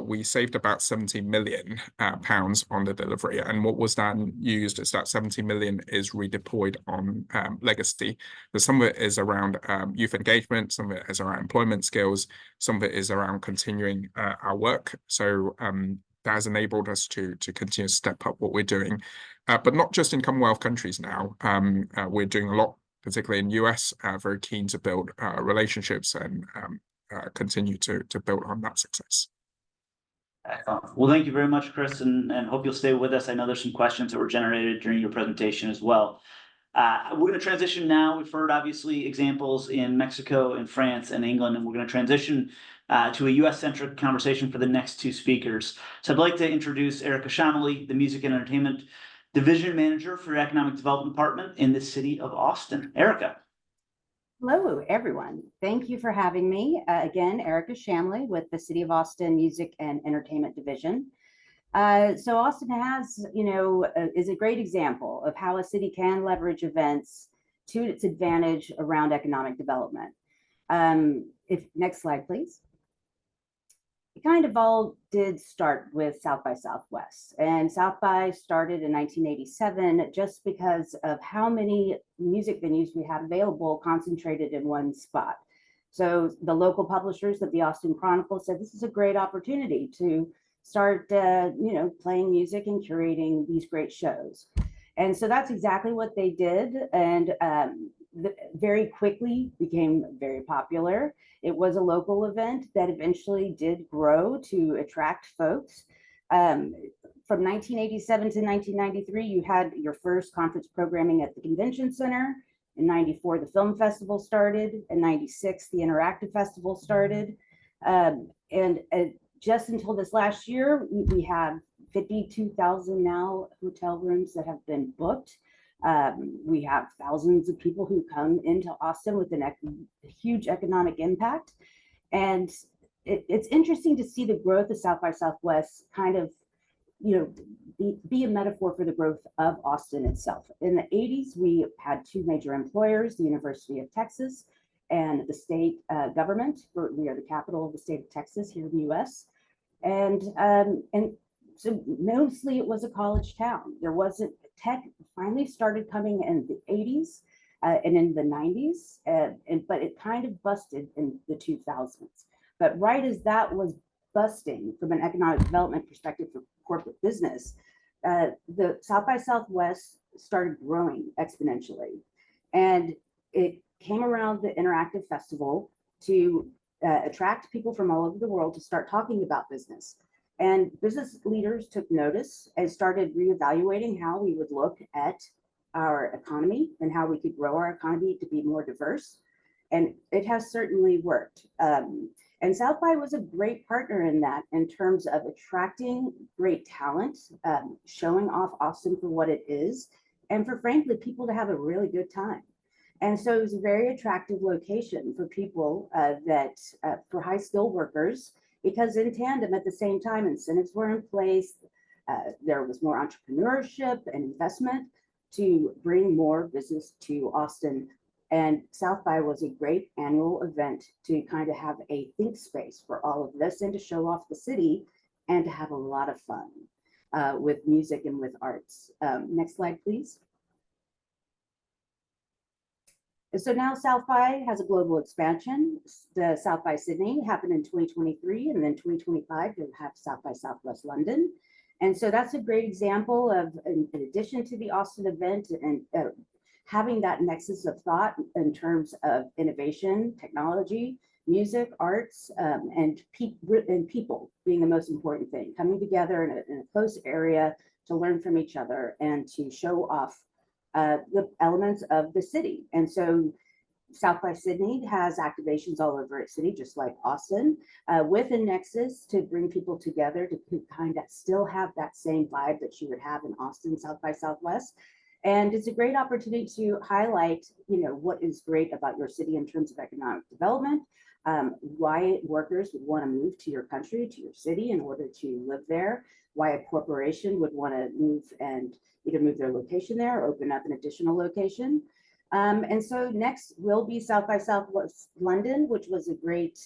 Speaker 6: We saved about 70 million pounds on the delivery. And what was then used is that 70 million is redeployed on legacy. So some of it is around youth engagement, some of it is around employment skills, some of it is around continuing our work. So that has enabled us to continue to step up what we're doing, but not just in Commonwealth countries now. We're doing a lot, particularly in US, very keen to build relationships and continue to build on that success.
Speaker 3: Excellent. Well, thank you very much, Chris, and hope you'll stay with us. I know there's some questions that were generated during your presentation as well. We're going to transition now. We've heard obviously examples in Mexico and France and England, and we're going to transition to a US-centric conversation for the next two speakers. So I'd like to introduce Erica Shamley, the Music and Entertainment Division Manager for Economic Development Department in the city of Austin. Erica.
Speaker 7: Hello, everyone. Thank you for having me. Again, Erica Shamley with the City of Austin Music and Entertainment Division. So Austin has, is a great example of how a city can leverage events to its advantage around economic development. Next slide, please. It kind of all did start with South by Southwest, and South by started in 1987 just because of how many music venues we had available concentrated in one spot. So the local publishers of the Austin Chronicle said this is a great opportunity to start, playing music and curating these great shows. And so that's exactly what they did, and very quickly became very popular. It was a local event that eventually did grow to attract folks. From 1987 to 1993, you had your first conference programming at the Convention Center. In 94, the Film Festival started. In 96, the Interactive Festival started. Just until this last year, we have 52,000 now hotel rooms that have been booked. We have thousands of people who come into Austin with a huge economic impact. And it's interesting to see the growth of South by Southwest kind of, be a metaphor for the growth of Austin itself. In the 80s, we had two major employers, the University of Texas and the state government. We are the capital of the state of Texas here in the US. And so mostly it was a college town. There wasn't, tech finally started coming in the 80s and in the 90s, but it kind of busted in the 2000s. But right as that was busting from an economic development perspective for corporate business, the South by Southwest started growing exponentially. And it came around the Interactive Festival to attract people from all over the world to start talking about business. And business leaders took notice and started reevaluating how we would look at our economy and how we could grow our economy to be more diverse. And it has certainly worked. And South by was a great partner in that, in terms of attracting great talent, showing off Austin for what it is, and for, frankly, people to have a really good time. And so it was a very attractive location for people for high skilled workers, because in tandem at the same time, incentives were in place. There was more entrepreneurship and investment to bring more business to Austin. And South by was a great annual event to kind of have a think space for all of this and to show off the city and to have a lot of fun with music and with arts. Next slide, please. So now South by has a global expansion. The South by Sydney happened in 2023, and then 2025 we'll have South by Southwest London. And so that's a great example of, in addition to the Austin event, and having that nexus of thought in terms of innovation, technology, music, arts, and people being the most important thing, coming together in a close area to learn from each other and to show off the elements of the city. And so South by Sydney has activations all over its city, just like Austin, with a nexus to bring people together to kind of still have that same vibe that you would have in Austin, South by Southwest. And it's a great opportunity to highlight, what is great about your city in terms of economic development, why workers would want to move to your country, to your city in order to live there, why a corporation would want to move and either move their location there or open up an additional location. And so next will be South by Southwest London, which was a great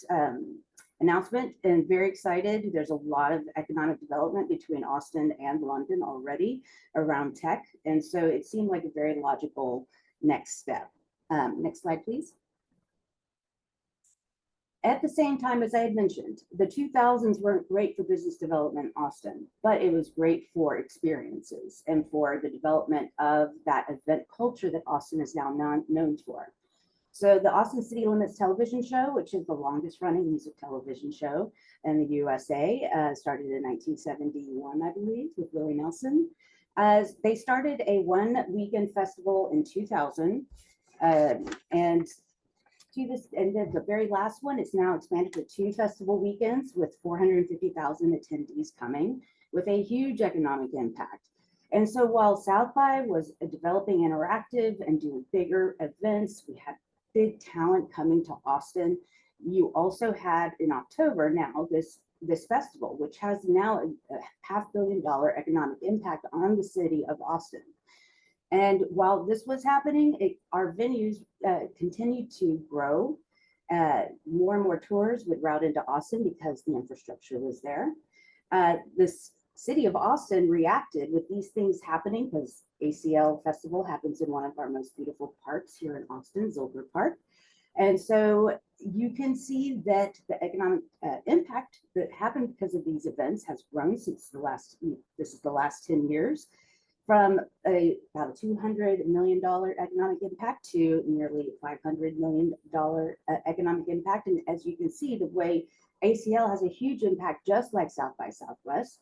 Speaker 7: announcement, and very excited. There's a lot of economic development between Austin and London already around tech. And so it seemed like a very logical next step. Next slide, please. At the same time, as I had mentioned, the 2000s weren't great for business development in Austin, but it was great for experiences and for the development of that event culture that Austin is now known for. So the Austin City Limits television show, which is the longest running music television show in the USA, started in 1971, I believe, with Willie Nelson. They started a one-weekend festival in 2000, and to this, and then the very last one, it's now expanded to 2 festival weekends with 450,000 attendees coming, with a huge economic impact. And so while South by was developing interactive and doing bigger events, we had big talent coming to Austin. You also had in October now this festival, which has now a $500 million economic impact on the city of Austin. And while this was happening, our venues continued to grow. More and more tours would route into Austin because the infrastructure was there. This city of Austin reacted with these things happening because ACL Festival happens in one of our most beautiful parks here in Austin, Zilker Park. And so you can see that the economic impact that happened because of these events has grown since this is the last 10 years. From about a $200 million economic impact to nearly $500 million economic impact. And as you can see, the way ACL has a huge impact, just like South by Southwest,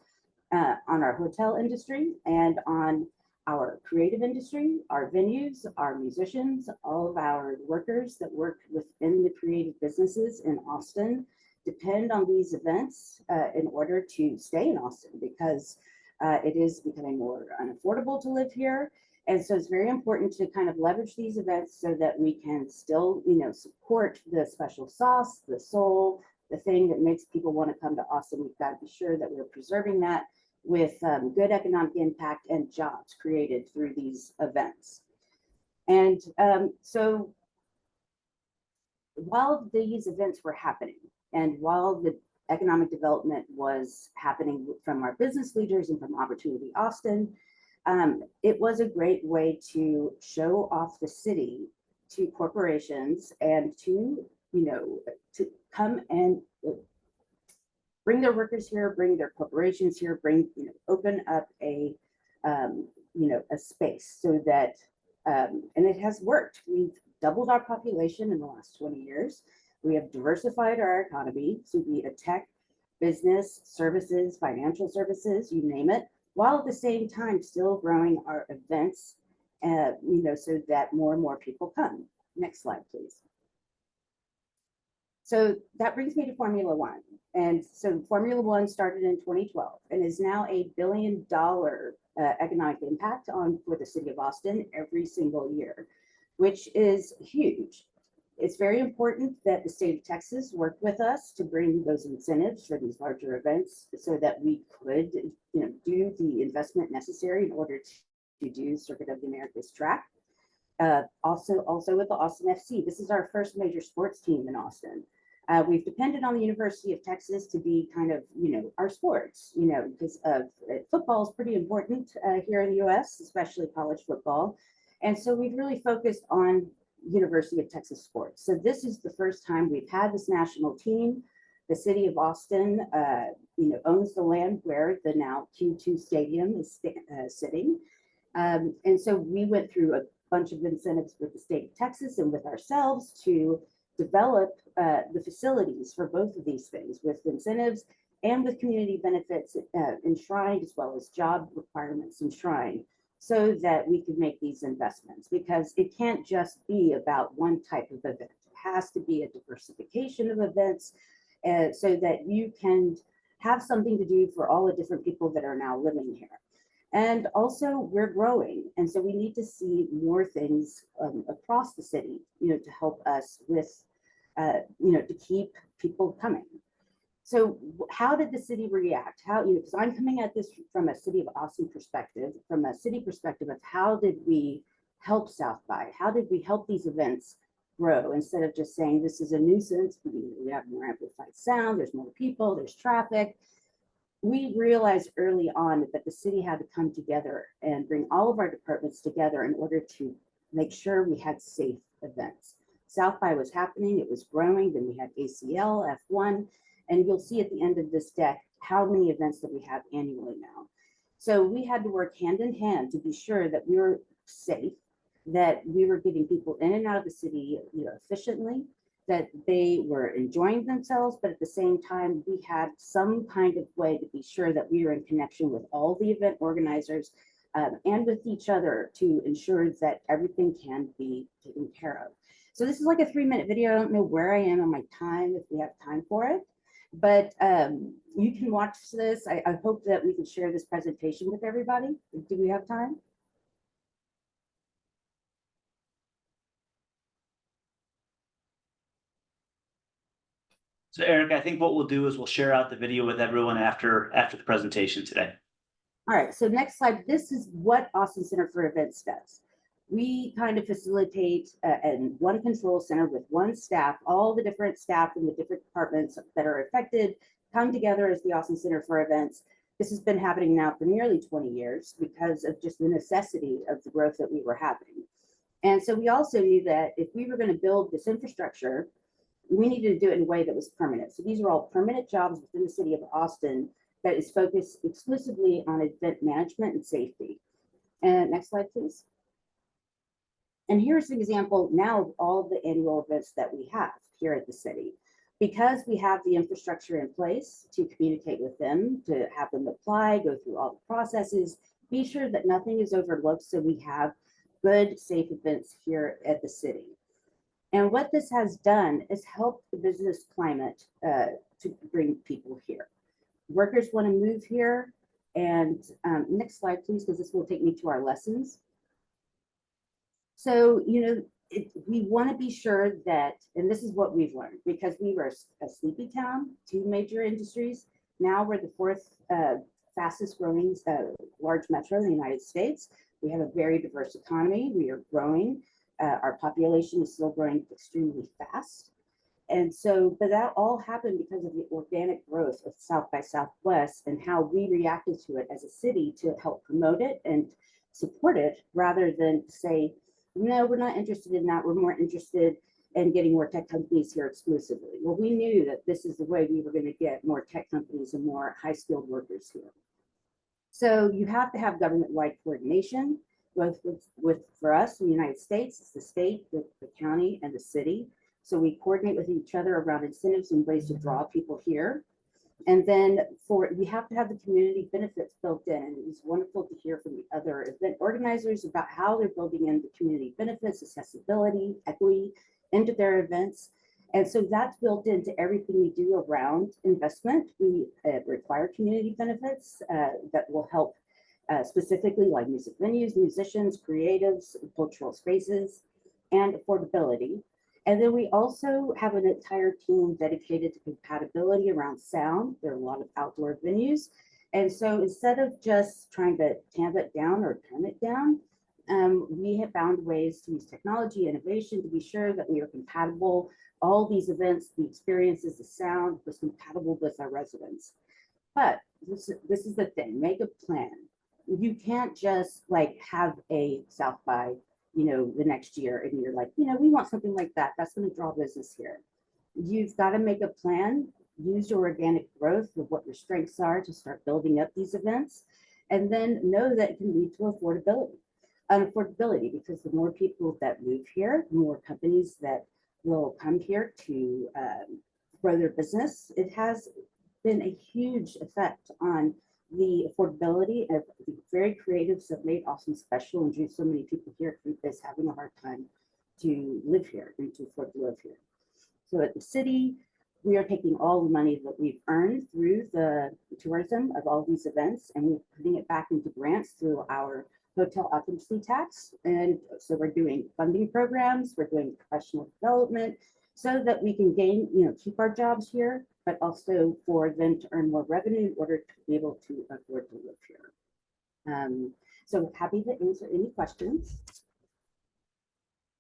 Speaker 7: on our hotel industry and on our creative industry, our venues, our musicians, all of our workers that work within the creative businesses in Austin depend on these events in order to stay in Austin, because it is becoming more unaffordable to live here. And so it's very important to kind of leverage these events so that we can still, support the special sauce, the soul, the thing that makes people want to come to Austin. We've got to be sure that we're preserving that with good economic impact and jobs created through these events. And so while these events were happening, and while the economic development was happening from our business leaders and from Opportunity Austin, it was a great way to show off the city to corporations and to come and bring their workers here, bring their corporations here, open up a space so that, and it has worked. We've doubled our population in the last 20 years. We have diversified our economy to be a tech, business, services, financial services, you name it, while at the same time still growing our events, so that more and more people come. Next slide, please. So that brings me to Formula One. And so Formula One started in 2012 and is now a $1 billion economic impact for the city of Austin every single year, which is huge. It's very important that the state of Texas worked with us to bring those incentives for these larger events so that we could do the investment necessary in order to do Circuit of the Americas track. Also with the Austin FC, this is our first major sports team in Austin. We've depended on the University of Texas to be kind of, our sports, because football is pretty important here in the US, especially college football. And so we've really focused on University of Texas sports. So this is the first time we've had this national team. The city of Austin, owns the land where the now Q2 stadium is sitting. And so we went through a bunch of incentives with the state of Texas and with ourselves to develop the facilities for both of these things, with incentives and with community benefits enshrined, as well as job requirements enshrined, so that we could make these investments, because it can't just be about one type of event. It has to be a diversification of events so that you can have something to do for all the different people that are now living here. And also we're growing. And so we need to see more things across the city, to help us with, to keep people coming. So how did the city react? Because I'm coming at this from a city of Austin perspective, from a city perspective of how did we help South by? How did we help these events grow instead of just saying this is a nuisance? We have more amplified sound, there's more people, there's traffic. We realized early on that the city had to come together and bring all of our departments together in order to make sure we had safe events. South by was happening, it was growing, then we had ACL, F1, and you'll see at the end of this deck how many events that we have annually now. So we had to work hand in hand to be sure that we were safe, that we were getting people in and out of the city, efficiently, that they were enjoying themselves, but at the same time, we had some kind of way to be sure that we were in connection with all the event organizers and with each other to ensure that everything can be taken care of. So this is like a 3-minute video. I don't know where I am on my time, if we have time for it, but you can watch this. I hope that we can share this presentation with everybody. Do we have time?
Speaker 3: So Eric, I think what we'll do is we'll share out the video with everyone after the presentation today.
Speaker 7: All right, so next slide. This is what Austin Center for Events does. We kind of facilitate in one control center with one staff, all the different staff in the different departments that are affected come together as the Austin Center for Events. This has been happening now for nearly 20 years because of just the necessity of the growth that we were having. And so we also knew that if we were going to build this infrastructure, we needed to do it in a way that was permanent. So these are all permanent jobs within the city of Austin that is focused exclusively on event management and safety. And next slide, please. And here's an example now of all of the annual events that we have here at the city. Because we have the infrastructure in place to communicate with them, to have them apply, go through all the processes, be sure that nothing is overlooked so we have good, safe events here at the city. And what this has done is helped the business climate to bring people here. Workers want to move here. And next slide, please, because this will take me to our lessons. So, we want to be sure that, and this is what we've learned, because we were a sleepy town, 2 major industries. Now we're the 4th fastest growing large metro in the United States. We have a very diverse economy. We are growing. Our population is still growing extremely fast. And so, but that all happened because of the organic growth of South by Southwest and how we reacted to it as a city to help promote it and support it, rather than say, no, we're not interested in that. We're more interested in getting more tech companies here exclusively. Well, we knew that this is the way we were going to get more tech companies and more high-skilled workers here. So you have to have government-wide coordination, both with for us in the United States, it's the state, the county, and the city. So we coordinate with each other around incentives and ways to draw people here. And then we have to have the community benefits built in. And it's wonderful to hear from the other event organizers about how they're building in the community benefits, accessibility, equity into their events. And so that's built into everything we do around investment. We require community benefits that will help specifically like music venues, musicians, creatives, cultural spaces, and affordability. And then we also have an entire team dedicated to compatibility around sound. There are a lot of outdoor venues. And so instead of just trying to tamp it down or tone it down, we have found ways to use technology, innovation to be sure that we are compatible. All these events, the experiences, the sound was compatible with our residents. But this is the thing, make a plan. You can't just like have a South by the next year and you're like, we want something like that. That's going to draw business here. You've got to make a plan, use your organic growth of what your strengths are to start building up these events, and then know that it can lead to affordability, because the more people that move here, the more companies that will come here to grow their business. It has been a huge effect on the affordability of the very creatives that made Austin special and drew so many people here is having a hard time to live here and to afford to live here. So at the city, we are taking all the money that we've earned through the tourism of all these events, and we're putting it back into grants through our hotel occupancy tax. And so we're doing funding programs, we're doing professional development so that we can keep our jobs here, but also for them to earn more revenue in order to be able to afford to live here. So happy to answer any questions.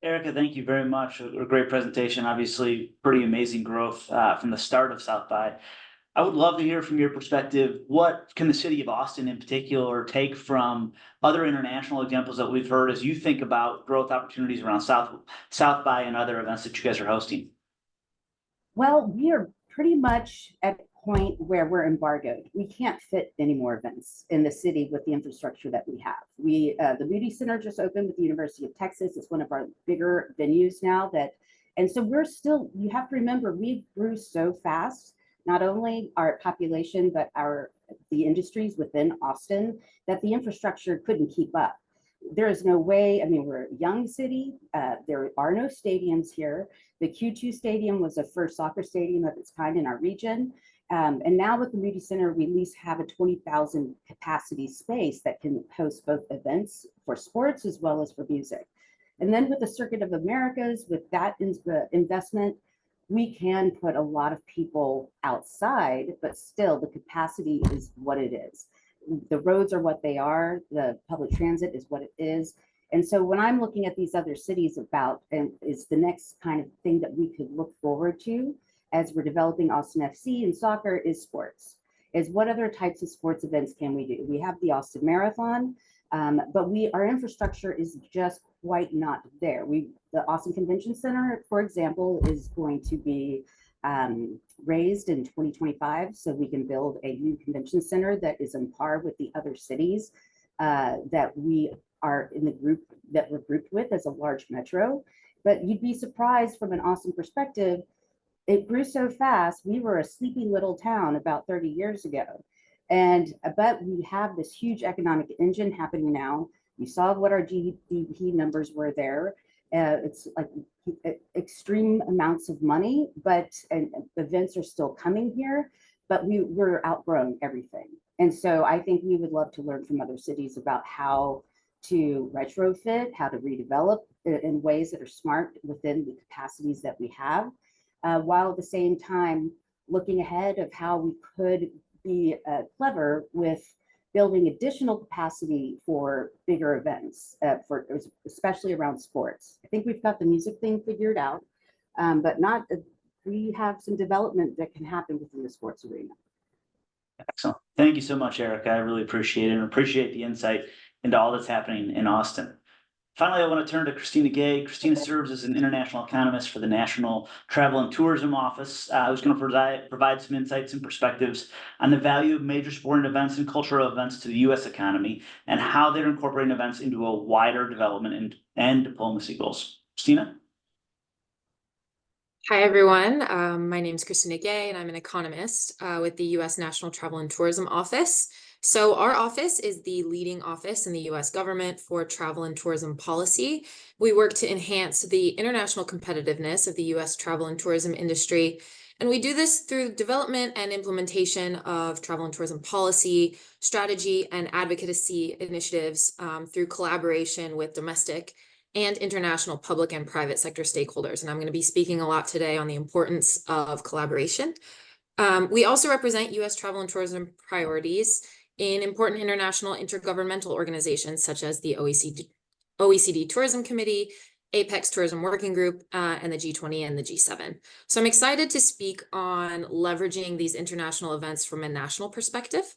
Speaker 3: Erica, thank you very much. A great presentation. Obviously, pretty amazing growth from the start of South by. I would love to hear from your perspective. What can the city of Austin in particular take from other international examples that we've heard as you think about growth opportunities around South by and other events that you guys are hosting?
Speaker 7: Well, we are pretty much at a point where we're embargoed. We can't fit any more events in the city with the infrastructure that we have. The Moody Center just opened with the University of Texas. It's one of our bigger venues now and so we're still, you have to remember, we grew so fast, not only our population, but the industries within Austin, that the infrastructure couldn't keep up. There is no way, I mean, we're a young city. There are no stadiums here. The Q2 Stadium was the first soccer stadium of its kind in our region. And now with the Moody Center, we at least have a 20,000 capacity space that can host both events for sports as well as for music. And then with the Circuit of Americas, with that investment, we can put a lot of people outside, but still the capacity is what it is. The roads are what they are. The public transit is what it is. And so when I'm looking at these other cities and is the next kind of thing that we could look forward to as we're developing Austin FC and soccer is sports. Is what other types of sports events can we do? We have the Austin Marathon, but our infrastructure is just quite not there. The Austin Convention Center, for example, is going to be raised in 2025, so we can build a new convention center that is on par with the other cities that we are in the group that we're grouped with as a large metro. But you'd be surprised from an Austin perspective, it grew so fast. We were a sleepy little town about 30 years ago. But we have this huge economic engine happening now. You saw what our GDP numbers were there. It's like extreme amounts of money, and events are still coming here, but we're outgrowing everything. And so I think we would love to learn from other cities about how to retrofit, how to redevelop in ways that are smart within the capacities that we have, while at the same time looking ahead of how we could be clever with building additional capacity for bigger events, especially around sports. I think we've got the music thing figured out, but we have some development that can happen within the sports arena.
Speaker 3: Excellent. Thank you so much, Erica. I really appreciate it and appreciate the insight into all that's happening in Austin. Finally, I want to turn to Christina Gay. Christina serves as an international economist for the National Travel and Tourism Office, who's going to provide some insights and perspectives on the value of major sporting events and cultural events to the U.S. economy and how they're incorporating events into a wider development and diplomacy goals. Christina?
Speaker 8: Hi, everyone. My name is Christina Gay, and I'm an economist with the U.S. National Travel and Tourism Office. So our office is the leading office in the U.S. government for travel and tourism policy. We work to enhance the international competitiveness of the U.S. travel and tourism industry. And we do this through development and implementation of travel and tourism policy, strategy, and advocacy initiatives through collaboration with domestic and international public and private sector stakeholders. And I'm going to be speaking a lot today on the importance of collaboration. We also represent U.S. travel and tourism priorities in important international intergovernmental organizations such as the OECD Tourism Committee, APEX Tourism Working Group, and the G20 and the G7. So I'm excited to speak on leveraging these international events from a national perspective.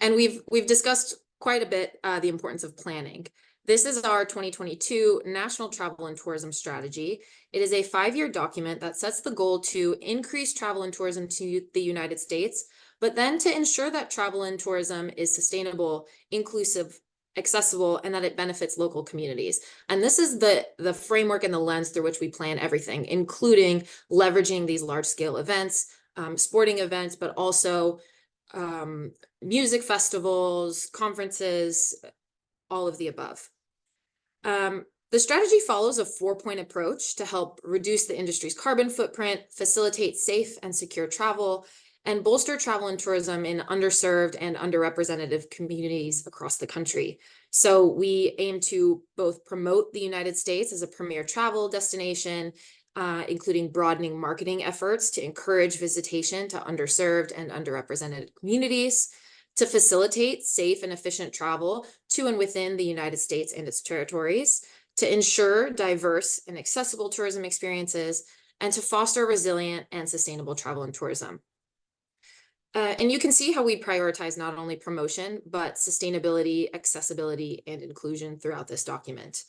Speaker 8: And we've discussed quite a bit the importance of planning. This is our 2022 National Travel and Tourism Strategy. It is a 5-year document that sets the goal to increase travel and tourism to the United States, but then to ensure that travel and tourism is sustainable, inclusive, accessible, and that it benefits local communities. And this is the framework and the lens through which we plan everything, including leveraging these large-scale events, sporting events, but also music festivals, conferences, all of the above. The strategy follows a 4-point approach to help reduce the industry's carbon footprint, facilitate safe and secure travel, and bolster travel and tourism in underserved and underrepresented communities across the country. So we aim to both promote the United States as a premier travel destination, including broadening marketing efforts to encourage visitation to underserved and underrepresented communities, to facilitate safe and efficient travel to and within the United States and its territories, to ensure diverse and accessible tourism experiences, and to foster resilient and sustainable travel and tourism. And you can see how we prioritize not only promotion, but sustainability, accessibility, and inclusion throughout this document.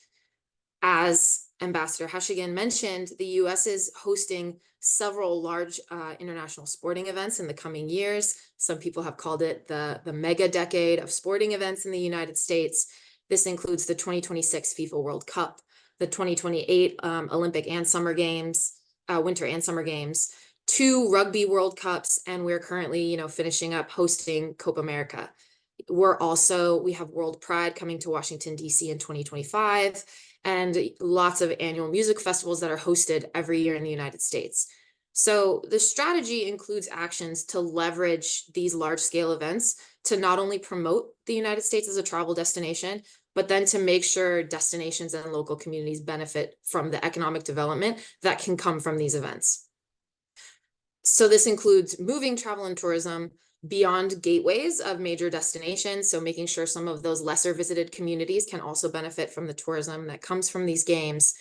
Speaker 8: As Ambassador Hashigan mentioned, the US is hosting several large international sporting events in the coming years. Some people have called it the mega decade of sporting events in the United States. This includes the 2026 FIFA World Cup, the 2028 Olympic and Summer Games, Winter and Summer Games, 2 Rugby World Cups, and we're currently, finishing up hosting Copa America. We have World Pride coming to Washington, D.C. in 2025, and lots of annual music festivals that are hosted every year in the United States. So the strategy includes actions to leverage these large-scale events to not only promote the United States as a travel destination, but then to make sure destinations and local communities benefit from the economic development that can come from these events. So this includes moving travel and tourism beyond gateways of major destinations. So making sure some of those lesser visited communities can also benefit from the tourism that comes from these games,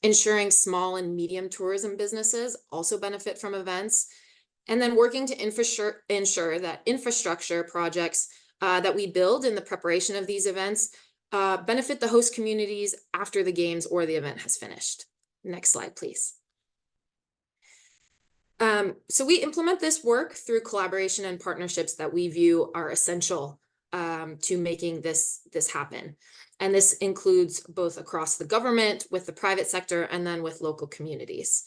Speaker 8: ensuring small and medium tourism businesses also benefit from events, and then working to ensure that infrastructure projects that we build in the preparation of these events benefit the host communities after the games or the event has finished. Next slide, please. So we implement this work through collaboration and partnerships that we view are essential to making this happen. And this includes both across the government, with the private sector, and then with local communities.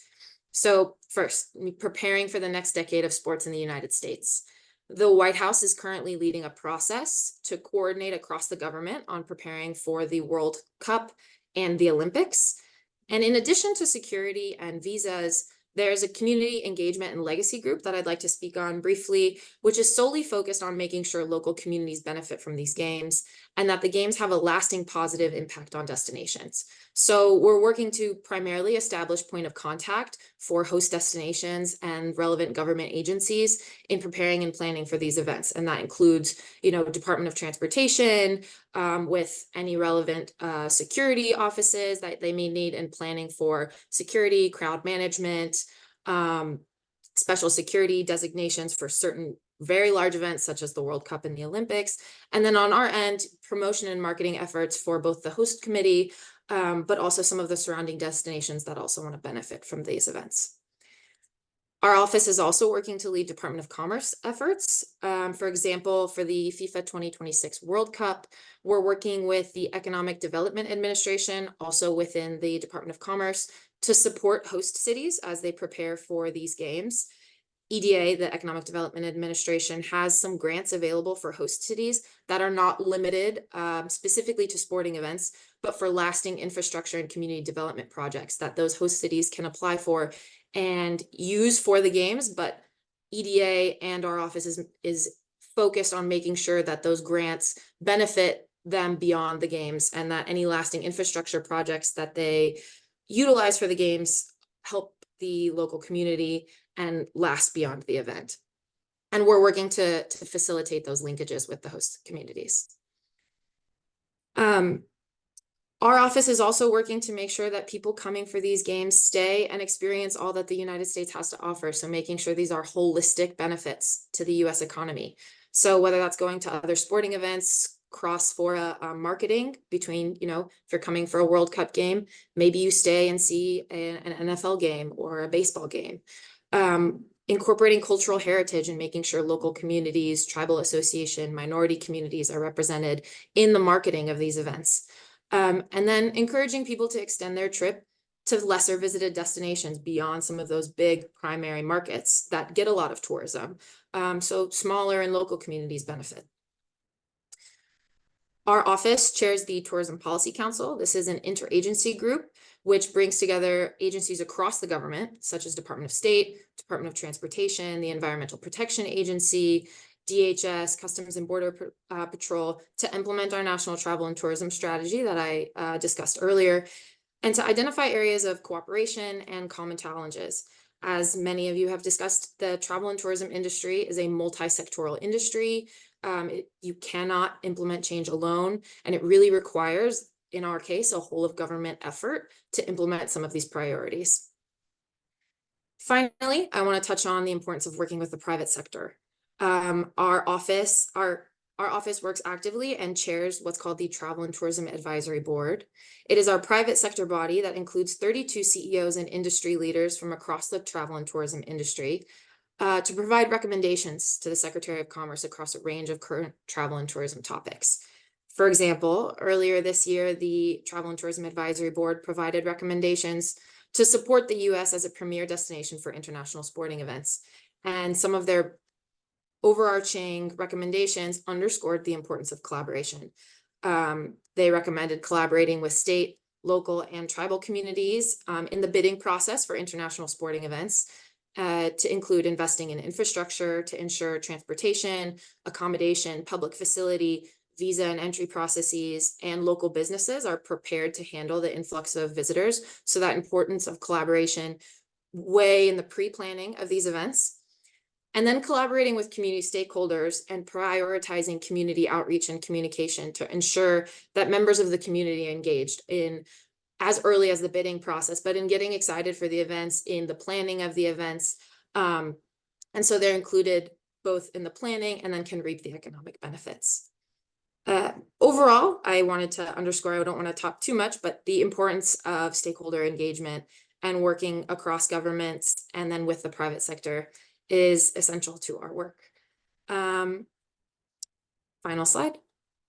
Speaker 8: So first, preparing for the next decade of sports in the United States. The White House is currently leading a process to coordinate across the government on preparing for the World Cup and the Olympics. And in addition to security and visas, there's a community engagement and legacy group that I'd like to speak on briefly, which is solely focused on making sure local communities benefit from these games and that the games have a lasting positive impact on destinations. So we're working to primarily establish point of contact for host destinations and relevant government agencies in preparing and planning for these events. And that includes, Department of Transportation, with any relevant security offices that they may need in planning for security, crowd management, special security designations for certain very large events such as the World Cup and the Olympics. And then on our end, promotion and marketing efforts for both the host committee, but also some of the surrounding destinations that also want to benefit from these events. Our office is also working to lead Department of Commerce efforts. For example, for the FIFA 2026 World Cup, we're working with the Economic Development Administration, also within the Department of Commerce, to support host cities as they prepare for these games. EDA, the Economic Development Administration, has some grants available for host cities that are not limited specifically to sporting events, but for lasting infrastructure and community development projects that those host cities can apply for and use for the games. But EDA and our office is focused on making sure that those grants benefit them beyond the games and that any lasting infrastructure projects that they utilize for the games help the local community and last beyond the event. And we're working to facilitate those linkages with the host communities. Our office is also working to make sure that people coming for these games stay and experience all that the United States has to offer. So making sure these are holistic benefits to the US economy. So whether that's going to other sporting events, cross-fora marketing between, if you're coming for a World Cup game, maybe you stay and see an NFL game or a baseball game. Incorporating cultural heritage and making sure local communities, tribal association, minority communities are represented in the marketing of these events. And then encouraging people to extend their trip to lesser visited destinations beyond some of those big primary markets that get a lot of tourism. So smaller and local communities benefit. Our office chairs the Tourism Policy Council. This is an interagency group which brings together agencies across the government, such as Department of State, Department of Transportation, the Environmental Protection Agency, DHS, Customs and Border Patrol, to implement our national travel and tourism strategy that I discussed earlier, and to identify areas of cooperation and common challenges. As many of you have discussed, the travel and tourism industry is a multi-sectoral industry. You cannot implement change alone, and it really requires in our case, a whole of government effort to implement some of these priorities. Finally, I want to touch on the importance of working with the private sector. Our office works actively and chairs what's called the Travel and Tourism Advisory Board. It is our private sector body that includes 32 CEOs and industry leaders from across the travel and tourism industry to provide recommendations to the Secretary of Commerce across a range of current travel and tourism topics. For example, earlier this year, the Travel and Tourism Advisory Board provided recommendations to support the U.S. as a premier destination for international sporting events. And some of their overarching recommendations underscored the importance of collaboration. They recommended collaborating with state, local, and tribal communities in the bidding process for international sporting events, to include investing in infrastructure to ensure transportation, accommodation, public facility, visa and entry processes, and local businesses are prepared to handle the influx of visitors. So that importance of collaboration way in the pre-planning of these events. And then collaborating with community stakeholders and prioritizing community outreach and communication to ensure that members of the community are engaged in as early as the bidding process, but in getting excited for the events, in the planning of the events. And so they're included both in the planning and then can reap the economic benefits. Overall, I wanted to underscore, I don't want to talk too much, but the importance of stakeholder engagement and working across governments and then with the private sector is essential to our work. Final slide.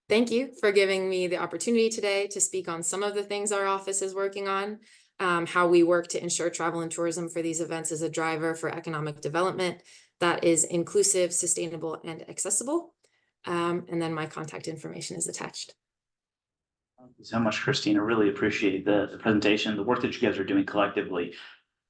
Speaker 8: Thank you for giving me the opportunity today to speak on some of the things our office is working on, how we work to ensure travel and tourism for these events is a driver for economic development that is inclusive, sustainable, and accessible. And then my contact information is attached.
Speaker 3: Thank you so much, Christine. I really appreciate the presentation, the work that you guys are doing collectively.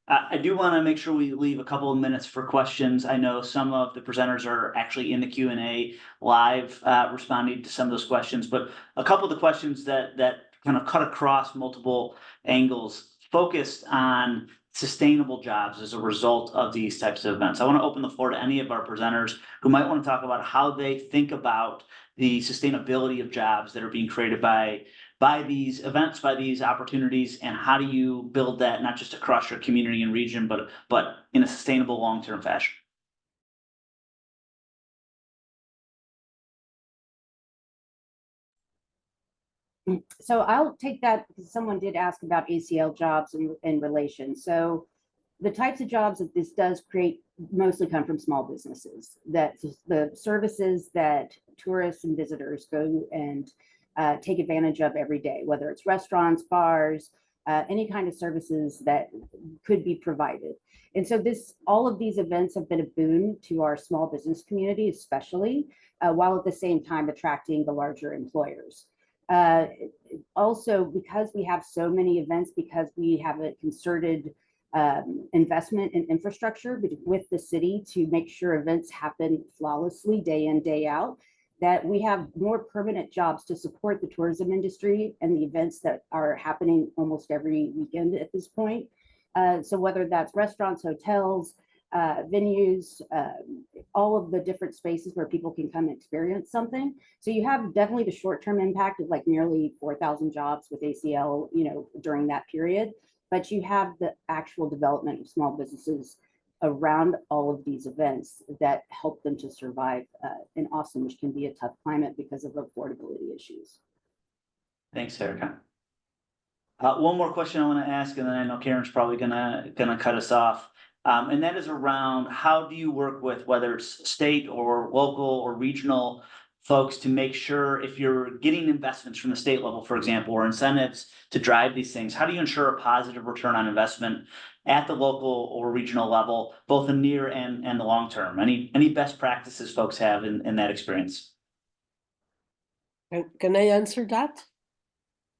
Speaker 3: I do want to make sure we leave a couple of minutes for questions. I know some of the presenters are actually in the Q&A live responding to some of those questions, but a couple of the questions that kind of cut across multiple angles focused on sustainable jobs as a result of these types of events. I want to open the floor to any of our presenters who might want to talk about how they think about the sustainability of jobs that are being created by these events, by these opportunities, and how do you build that not just across your community and region, but in a sustainable long-term fashion?
Speaker 7: So I'll take that because someone did ask about ACL jobs in relation. So the types of jobs that this does create mostly come from small businesses, that the services that tourists and visitors go and take advantage of every day, whether it's restaurants, bars, any kind of services that could be provided. And so all of these events have been a boon to our small business community, especially, while at the same time attracting the larger employers. Also, because we have so many events, because we have a concerted investment in infrastructure with the city to make sure events happen flawlessly day in, day out, that we have more permanent jobs to support the tourism industry and the events that are happening almost every weekend at this point. So whether that's restaurants, hotels, venues, all of the different spaces where people can come and experience something. So you have definitely the short-term impact of like nearly 4,000 jobs with ACL, during that period, but you have the actual development of small businesses around all of these events that help them to survive in Austin, which can be a tough climate because of affordability issues.
Speaker 3: Thanks, Erica. One more question I want to ask, and then I know Karen's probably gonna cut us off. And that is around how do you work with whether it's state or local or regional folks to make sure if you're getting investments from the state level, for example, or incentives to drive these things, how do you ensure a positive return on investment at the local or regional level, both in near and the long term? Any best practices folks have in that experience?
Speaker 5: Can I answer that?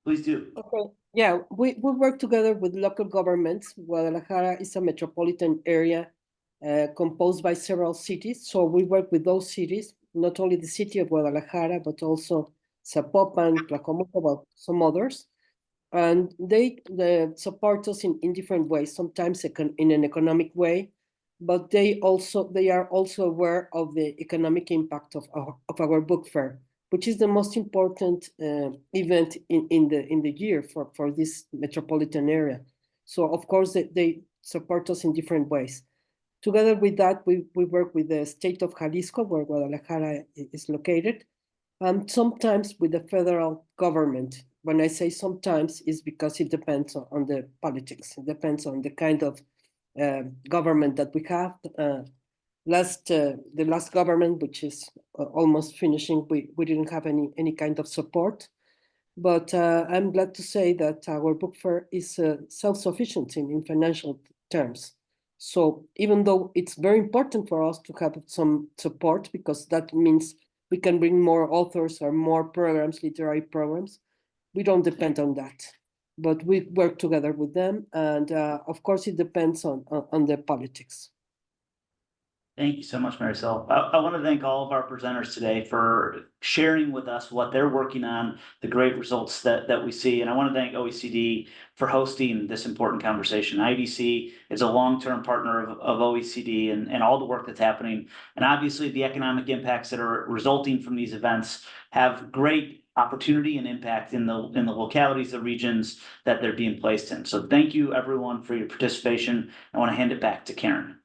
Speaker 3: Please do.
Speaker 5: Okay. Yeah, we work together with local governments. Guadalajara is a metropolitan area composed by several cities. So we work with those cities, not only the city of Guadalajara, but also Zapopan, Tlacomulco, but some others. And they support us in different ways, sometimes in an economic way, but they are also aware of the economic impact of our book fair. which is the most important event in the year for this metropolitan area. So of course they support us in different ways. Together with that, we work with the state of Jalisco, where Guadalajara is located, and sometimes with the federal government. When I say sometimes, is because it depends on the politics. It depends on the kind of government that we have. The last government, which is almost finishing, we didn't have any kind of support. But I'm glad to say that our book fair is self-sufficient in financial terms. So even though it's very important for us to have some support, because that means we can bring more authors or more programs, literary programs, we don't depend on that. But we work together with them. And of course, it depends on the politics.
Speaker 3: Thank you so much, Marisol. I want to thank all of our presenters today for sharing with us what they're working on, the great results that we see. And I want to thank OECD for hosting this important conversation. IDC is a long-term partner of OECD and all the work that's happening. And obviously the economic impacts that are resulting from these events have great opportunity and impact in the localities, the regions that they're being placed in. So thank you everyone for your participation. I want to hand it back to Karen.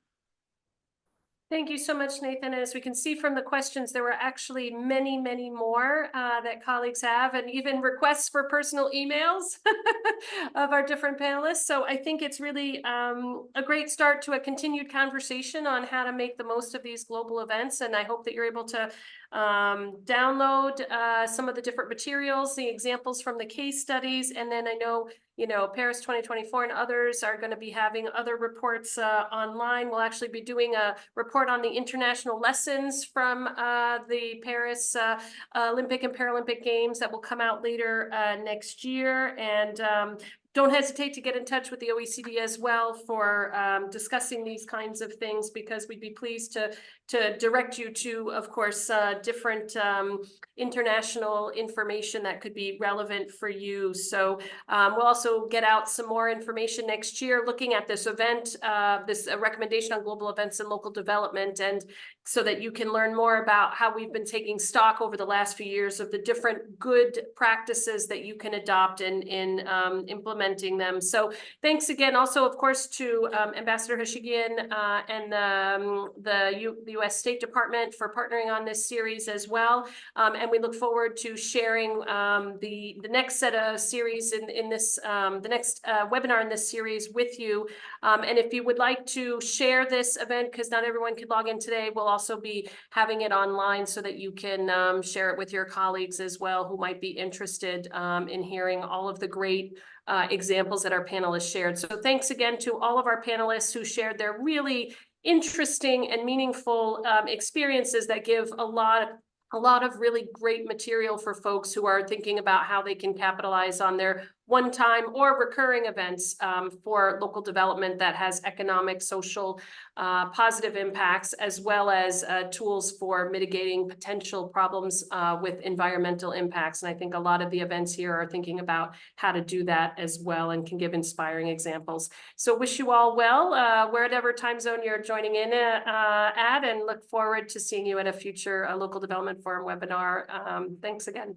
Speaker 1: Thank you so much, Nathan. As we can see from the questions, there were actually many, many more that colleagues have, and even requests for personal emails of our different panelists. So I think it's really a great start to a continued conversation on how to make the most of these global events. And I hope that you're able to download some of the different materials, the examples from the case studies. And then I know, Paris 2024 and others are going to be having other reports online. We'll actually be doing a report on the international lessons from the Paris Olympic and Paralympic Games that will come out later next year. And don't hesitate to get in touch with the OECD as well for discussing these kinds of things, because we'd be pleased to direct you to, of course, different international information that could be relevant for you. So we'll also get out some more information next year looking at this event, this recommendation on global events and local development, and so that you can learn more about how we've been taking stock over the last few years of the different good practices that you can adopt in implementing them. So thanks again also, of course, to Ambassador Heshigian and the U.S. State Department for partnering on this series as well. And we look forward to sharing the next set of series in this, the next webinar in this series with you. And if you would like to share this event, because not everyone could log in today, we'll also be having it online so that you can share it with your colleagues as well who might be interested in hearing all of the great examples that our panelists shared. So thanks again to all of our panelists who shared their really interesting and meaningful experiences that give a lot of really great material for folks who are thinking about how they can capitalize on their one-time or recurring events for local development that has economic, social, positive impacts, as well as tools for mitigating potential problems with environmental impacts. And I think a lot of the events here are thinking about how to do that as well and can give inspiring examples. So wish you all well, wherever time zone you're joining in at, and look forward to seeing you at a future local development forum webinar. Thanks again.